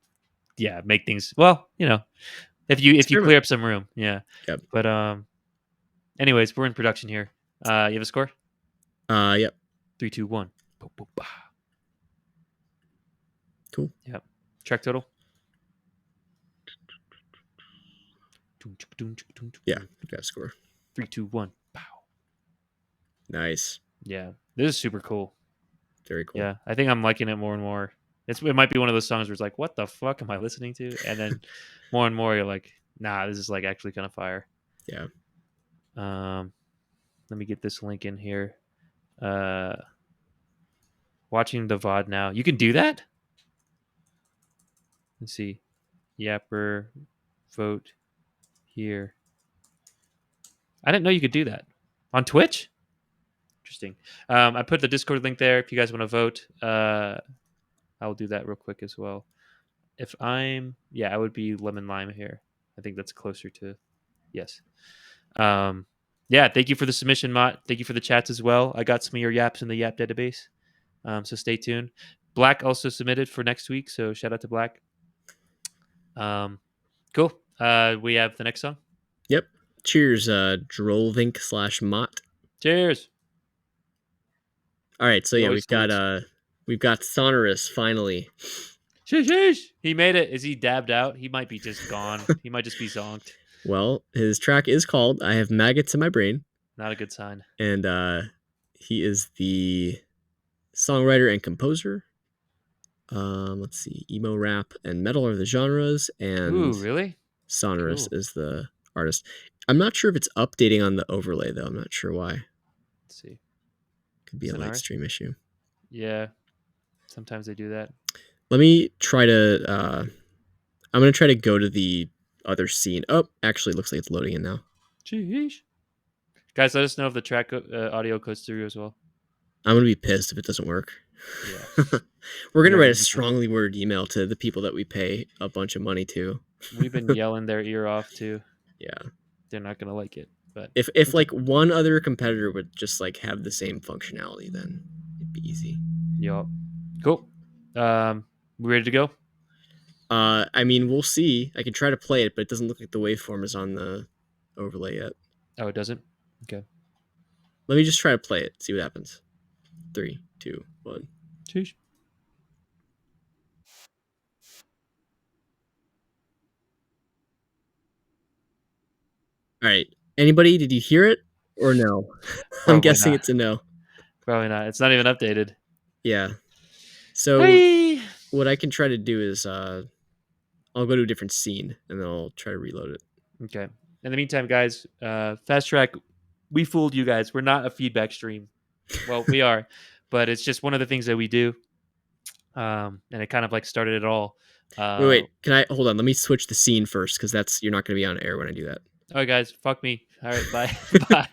make things well. If you Experiment. clear up some room. Yeah. Yep. But anyways, we're in production here. You have a score? Yep. 3, 2, 1. Boom, boom, bah. Cool. Yep. Track total. Doom, chuk, doom, chuk, doom, chuk, Yeah, doom. you got a score. 3, 2, 1. Pow. Nice. Yeah, this is super cool. Very cool. Yeah, I think I'm liking it more and more. It might be one of those songs where it's like, what the fuck am I listening to? And then more and more, you're like, nah, this is like actually kind of fire. Yeah. Um, let me get this link in here. Uh, watching the VOD now. You can do that? Let's see. Yapper, vote here. I didn't know you could do that on Twitch. Interesting. I put the Discord link there if you guys want to vote. I will do that real quick as well. I would be lemon lime here. I think that's closer to yes. Um, yeah, thank you for the submission, Mott. Thank you for the chats as well. I got some of your yaps in the yap database. So stay tuned. Black also submitted for next week, so shout out to Black. Cool. We have the next song. Yep. Cheers, Drollvink/Mott. Cheers. All right, so He yeah, always salutes. we've got Sonorous finally. Sheesh. He made it. Is he dabbed out? He might be just gone. He might just be zonked. Well, his track is called "I Have Maggots in My Brain," Not a good sign. and he is the songwriter and composer. Let's see, emo, rap, and metal are the genres, and Ooh, really? Sonorous Cool. is the artist. I'm not sure if it's updating on the overlay though. I'm not sure why. Let's see. Could be a light Sonorous? stream issue. Yeah. Sometimes they do that. Let me try to. I'm gonna try to go to the other scene. Oh, actually, it looks like it's loading in now. Sheesh. Guys, let us know if the track audio goes through as well. I'm gonna be pissed if it doesn't work. Yeah. We're gonna Yeah, write me a too. strongly worded email to the people that we pay a bunch of money to. We've been yelling their ear off too. Yeah. They're not gonna like it. But If okay. like one other competitor would just like have the same functionality, then it'd be easy. Yup. Cool. We ready to go? I mean, we'll see. I can try to play it, but it doesn't look like the waveform is on the overlay yet. Oh, it doesn't? Okay. Let me just try to play it, see what happens. 3, 2, 1. Sheesh. All right. Anybody, did you hear it or no? I'm Probably guessing not. it's a no. Probably not. It's not even updated. Yeah. So Hey! what I can try to do is I'll go to a different scene and then I'll try to reload it. Okay. In the meantime, guys, Fast Track, we fooled you guys. We're not a feedback stream. Well, we are, but it's just one of the things that we do. And it kind of like started it all. Wait, can I hold on? Let me switch the scene first because that's you're not going to be on air when I do that. All right, guys, fuck me. All right, bye. Bye.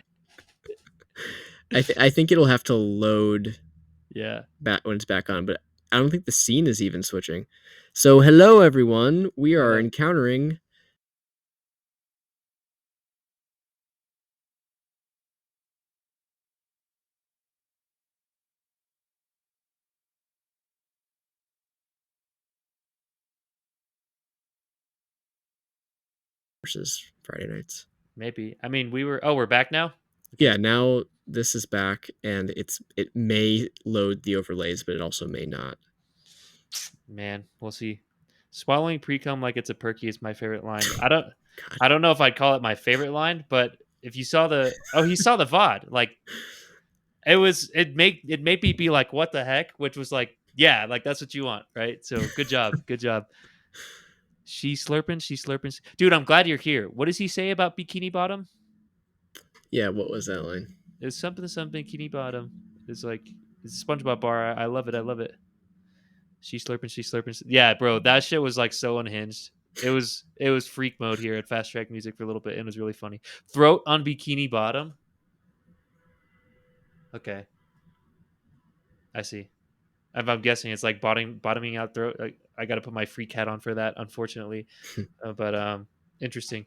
I think it'll have to load Yeah. back when it's back on, but I don't think the scene is even switching. So hello everyone, we are Hello. encountering versus Friday nights. Maybe. I mean, we're back now? Yeah, now this is back and it may load the overlays, but it also may not. Man, we'll see. Swallowing pre-cum like it's a perky is my favorite line. God. I don't know if I'd call it my favorite line, but if you saw he saw the VOD. Like it made me be like, what the heck? Which was like, yeah, like that's what you want, right? So good job. Good job. She's slurping. Dude, I'm glad you're here. What does he say about Bikini Bottom? Yeah, what was that line? It's something Bikini Bottom. It's like it's a SpongeBob bar. I love it. I love it. She's slurping. Yeah, bro, that shit was like so unhinged. It was freak mode here at Fast Track Music for a little bit, and it was really funny. Throat on Bikini Bottom. Okay, I see. I'm guessing it's like bottoming out throat. I got to put my freak hat on for that, unfortunately. But interesting.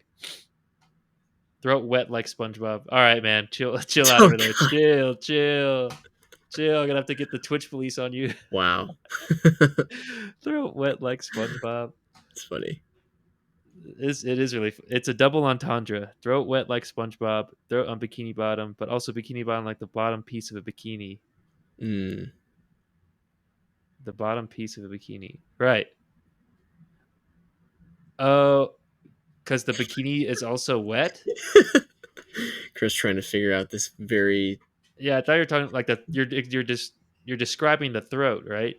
Throat wet like SpongeBob. All right, man, chill out over there. Chill. I'm gonna have to get the Twitch police on you. Wow. Throat wet like SpongeBob. It's funny. It is really. It's a double entendre. Throat wet like SpongeBob. Throat on Bikini Bottom, but also Bikini Bottom like the bottom piece of a bikini. Mm. The bottom piece of a bikini. Right. Oh, because the bikini is also wet. Chris trying to figure out this very. Yeah, I thought you were talking like that. You're describing the throat, right?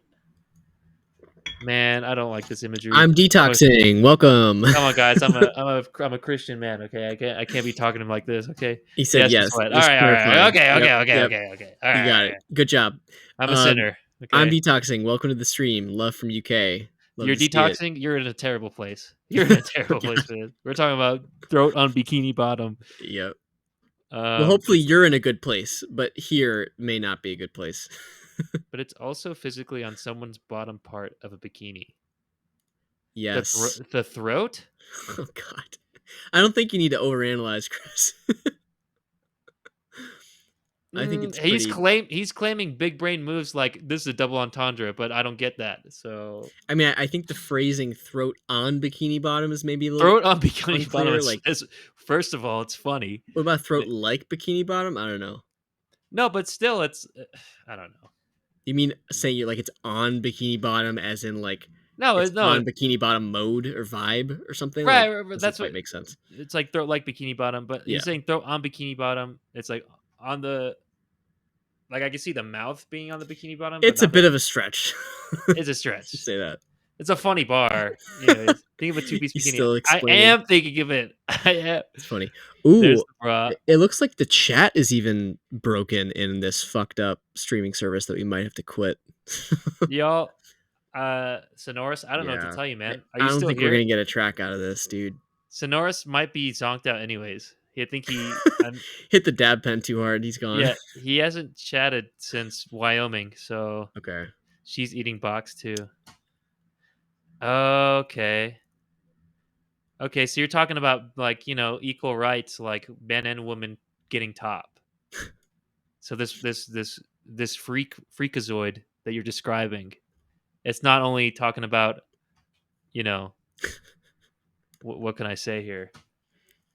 Man, I don't like this imagery. I'm detoxing. Welcome. Come on, guys. I'm a Christian man. Okay, I can't be talking to him like this. Okay. He said yes. All right. Just clarifying. Okay. Yep. Okay. All right. You got it. Good job. I'm a sinner. Okay. I'm detoxing. Welcome to the stream. Love from UK. Love You're to see it. detoxing. You're in a terrible place. You're in a terrible place for this. We're talking about throat on Bikini Bottom. Yep. Well, hopefully you're in a good place, but here may not be a good place. But it's also physically on someone's bottom part of a bikini. Yes. the throat. Oh God. I don't think you need to overanalyze, Chris. I think it's pretty. He's claiming big brain moves like this is a double entendre, but I don't get that. So I mean, I think the phrasing "throat on bikini bottom" is maybe a little throat on bikini bottom unclear. Like, is first of all, it's funny. what about And throat like bikini bottom? I don't know. no, but still, it's I don't know. You mean saying you're like it's on bikini bottom, as in like No, it's no, on bikini bottom mode or vibe or something? Like, right. doesn't That's quite what make sense. it's like. Throat like bikini bottom, but Yeah, he's saying throat on bikini bottom. It's like on the like I can see the mouth being on the bikini bottom, but it's a not the. bit of a stretch. It's a To stretch. say that. It's a funny bar. Anyways, think of a two piece He's bikini. still I explaining. am thinking of it. I am. It's funny. There's Ooh, the bra. it looks like the chat is even broken in this fucked up streaming service that we might have to quit. Y'all, Sonoris, I don't know what to Yeah, tell you, man. Are I you don't still think we're here? gonna get a track out of this, dude. Sonoris might be zonked out anyways. I think Hit the dab pen too hard. He's gone. yeah, he hasn't chatted since Wyoming, so Okay. she's eating box too. Okay. Okay, so you're talking about like, equal rights, like men and women getting top. So this freakazoid that you're describing, it's not only talking about, you know, what can I say here?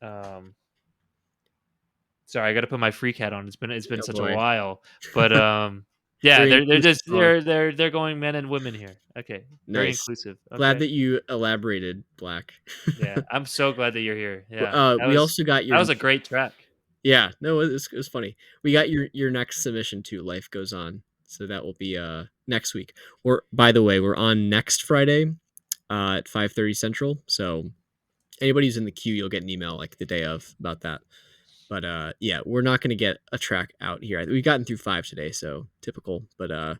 Um Sorry, I got to put my freak hat on. It's been Oh such a boy. while, but yeah, Very they're inclusive just spawn. they're going men and women here. Okay, very Nice. inclusive. Glad Okay, that you elaborated, Black. yeah, I'm so glad that you're here. Yeah, that We was also got that your was a great track. yeah. No, it was funny. We got your next submission too. Life goes on. So that will be next week. Or by the way, we're on next Friday at 5:30 Central. So anybody who's in the queue, you'll get an email like the day of about that. But yeah, we're not going to get a track out here. We've gotten through 5 today, so typical. But yeah,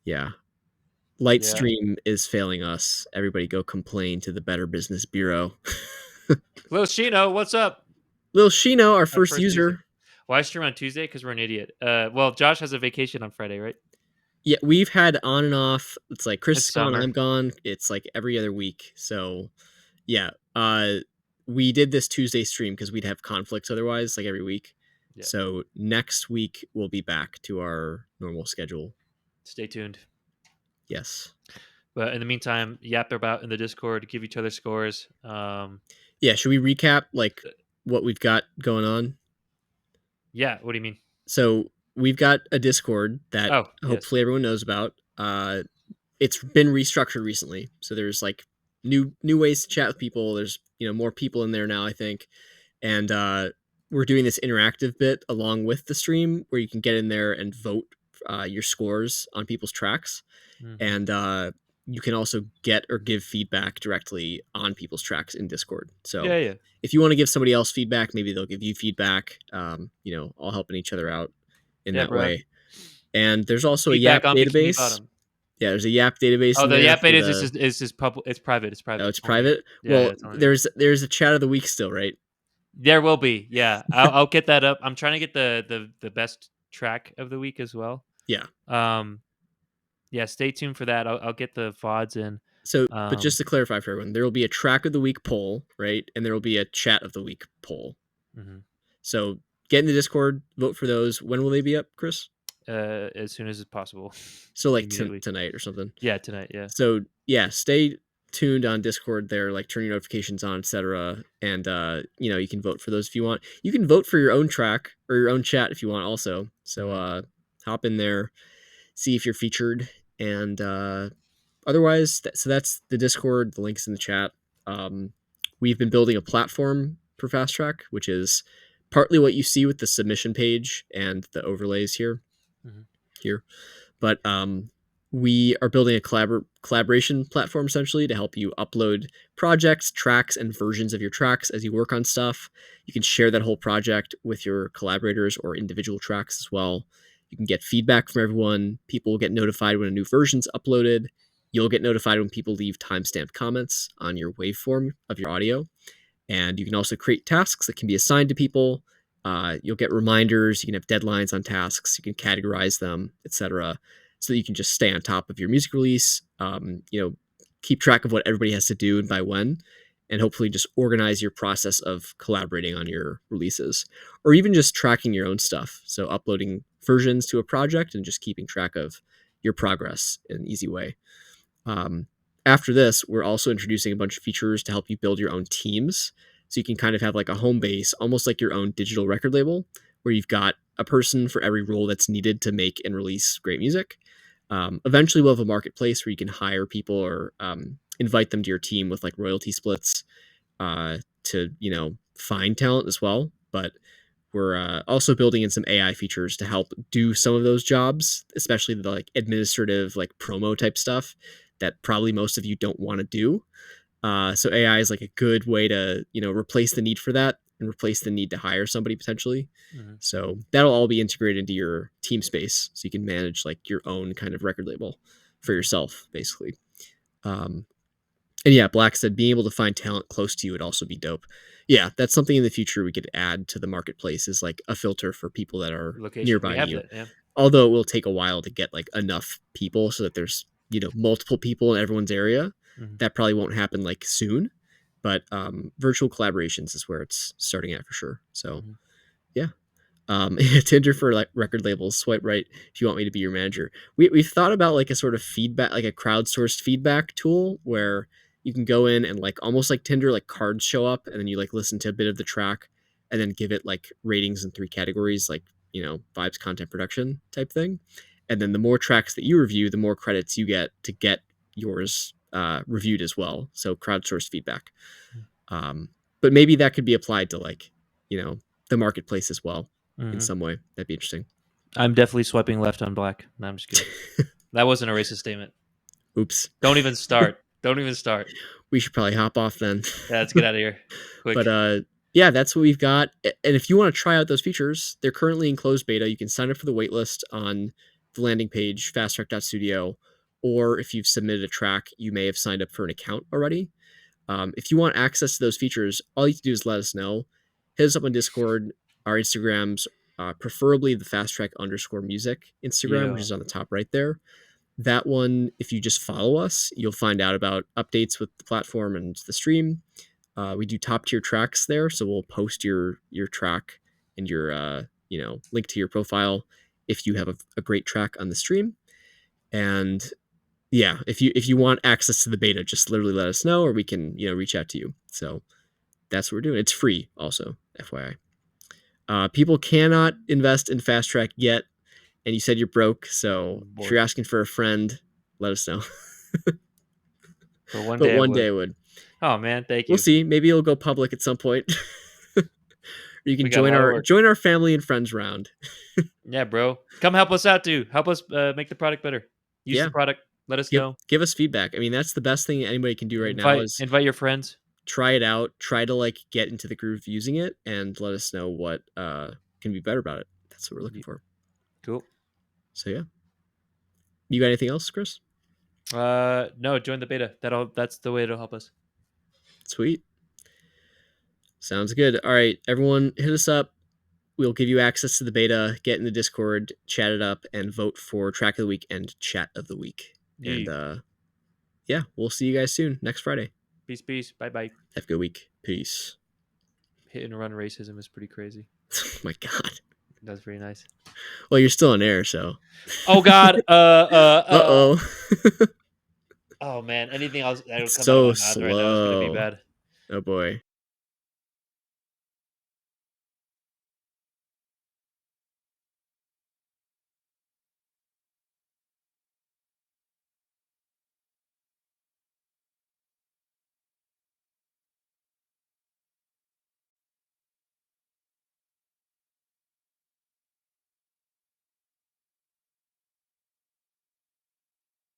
Yeah, Lightstream is failing us. Everybody go complain to the Better Business Bureau. Lil Shino, what's up? Lil Shino, our Our first first user. user. Why stream on Tuesday? Because we're an idiot. Well, Josh has a vacation on Friday, right? Yeah, we've had on and off. It's like Chris It's is gone, summer. I'm gone. It's like every other week. So yeah, we did this Tuesday stream because we'd have conflicts otherwise, like every week. Yeah, So next week we'll be back to our normal schedule. stay tuned. Yes. But in the meantime, yap about in the Discord, give each other scores. Yeah. Should we recap like what we've got going on? Yeah. What do you mean? So we've got a Discord that Oh, yes. hopefully everyone knows about. It's been restructured recently, so there's like new ways to chat with people. There's more people in there now, I think, and we're doing this interactive bit along with the stream where you can get in there and vote your scores on people's tracks, Hmm. and you can also get or give feedback directly on people's tracks in Discord. So Yeah, yeah, if you want to give somebody else feedback, maybe they'll give you feedback. All helping each other out in yeah, that bro. way. And there's also a Feedback Yap on Bikini database. Bottom. Yeah, there's a Yap database Oh, in the there Yap for Beta the. is just public. It's private. It's Oh, private. it's Only me. private. Yeah, Well, it's only me. there's a chat of the week still, right? There will be. Yeah, I'll get that up. I'm trying to get the best track of the week as well. Yeah. Um, yeah, stay tuned for that. I'll get the VODs in. So, but just Um, to clarify for everyone, there will be a track of the week poll, right? And there will be a chat of the week poll. mhm. So get in the Discord, vote for those. When will they be up, Chris? As soon as it's possible. So like Immediately. tonight or something. Yeah, tonight. Yeah. So yeah, stay tuned on Discord there, like turn your notifications on, etc. And you can vote for those if you want. You can vote for your own track or your own chat if you want also. So hop in there, see if you're featured, and otherwise so that's the Discord, the links in the chat. We've been building a platform for FastTrack, which is partly what you see with the submission page and the overlays here. Mhm. Here. But we are building a collaboration platform essentially to help you upload projects, tracks, and versions of your tracks as you work on stuff. You can share that whole project with your collaborators or individual tracks as well. You can get feedback from everyone. People will get notified when a new version's uploaded. You'll get notified when people leave timestamped comments on your waveform of your audio. And you can also create tasks that can be assigned to people. You'll get reminders. You can have deadlines on tasks. You can categorize them, etc., so that you can just stay on top of your music release. keep track of what everybody has to do and by when, and hopefully just organize your process of collaborating on your releases, or even just tracking your own stuff. So uploading versions to a project and just keeping track of your progress in an easy way. Um, After this, we're also introducing a bunch of features to help you build your own teams. So you can kind of have like a home base, almost like your own digital record label, where you've got a person for every role that's needed to make and release great music. Eventually, we'll have a marketplace where you can hire people or invite them to your team with like royalty splits to find talent as well. But we're also building in some AI features to help do some of those jobs, especially the like administrative, like promo type stuff that probably most of you don't want to do. So AI is like a good way to replace the need for that and replace the need to hire somebody potentially. Mhm. So that'll all be integrated into your team space, so you can manage like your own kind of record label for yourself, basically. Um, and yeah, Black said being able to find talent close to you would also be dope. Yeah, that's something in the future we could add to the marketplace, is like a filter for people that are Location. We nearby have you. that. Yeah. Although it will take a while to get like enough people so that there's multiple people in everyone's area. Mhm. That probably won't happen like soon, but virtual collaborations is where it's starting at for sure. So Mhm. yeah. Tinder for like record labels. Swipe right if you want me to be your manager. We've thought about like a sort of feedback, like a crowdsourced feedback tool where you can go in and like almost like Tinder, like cards show up and then you like listen to a bit of the track and then give it like ratings in 3 categories, like vibes, content, production type thing. And then the more tracks that you review, the more credits you get to get yours reviewed as well. So crowdsourced feedback. Um, but maybe that could be applied to like the marketplace as well in Mhm. some way. That'd be interesting. I'm definitely swiping left on Black. No, I'm just kidding. That wasn't a racist statement. Oops. Don't even start. Don't even start. We should probably hop off then. Yeah, let's get out of here. Quick. But yeah, that's what we've got. And if you want to try out those features, they're currently in closed beta. You can sign up for the waitlist on the landing page, fasttrack.studio, or if you've submitted a track, you may have signed up for an account already. If you want access to those features, all you have to do is let us know. Hit us up on Discord, our Instagrams, preferably the FastTrack_music Instagram, which Yeah. is on the top right there. That one, if you just follow us, you'll find out about updates with the platform and the stream. We do top tier tracks there, so we'll post your track and your link to your profile if you have a great track on the stream. And yeah, if you want access to the beta, just literally let us know, or we can reach out to you. So that's what we're doing. It's free, also, FYI. People cannot invest in Fast Track yet, and you said you're broke, so if you're asking for a friend, let us know. But one But day I one would. day I would. Oh man, thank you. We'll see. Maybe it'll go public at some point. Or you can We got a lot of work. join our family and friends round. Yeah, bro. Come help us out, too. Help us make the product better. Use Yeah, the product. Let us give know. give us feedback. I mean, that's the best thing anybody can do right now Invite is invite your friends. try it out, try to like get into the groove of using it, and let us know what can be better about it. That's what we're looking for. Cool. So yeah, you got anything else, Chris? No, join the beta. That's the way it'll help us. Sweet. Sounds good. All right, everyone, hit us up. We'll give you access to the beta. Get in the Discord, chat it up, and vote for track of the week and chat of the week. Yeah. And yeah, we'll see you guys soon next Friday. Peace. Bye. Have a good week. Peace. Hit and run racism is pretty crazy. Oh my God. That's pretty nice. Well, you're still on air, so. Oh God. Uh-oh. Oh man. Anything else that would It's come out so of my mouth right now is gonna be slow. bad. Oh boy.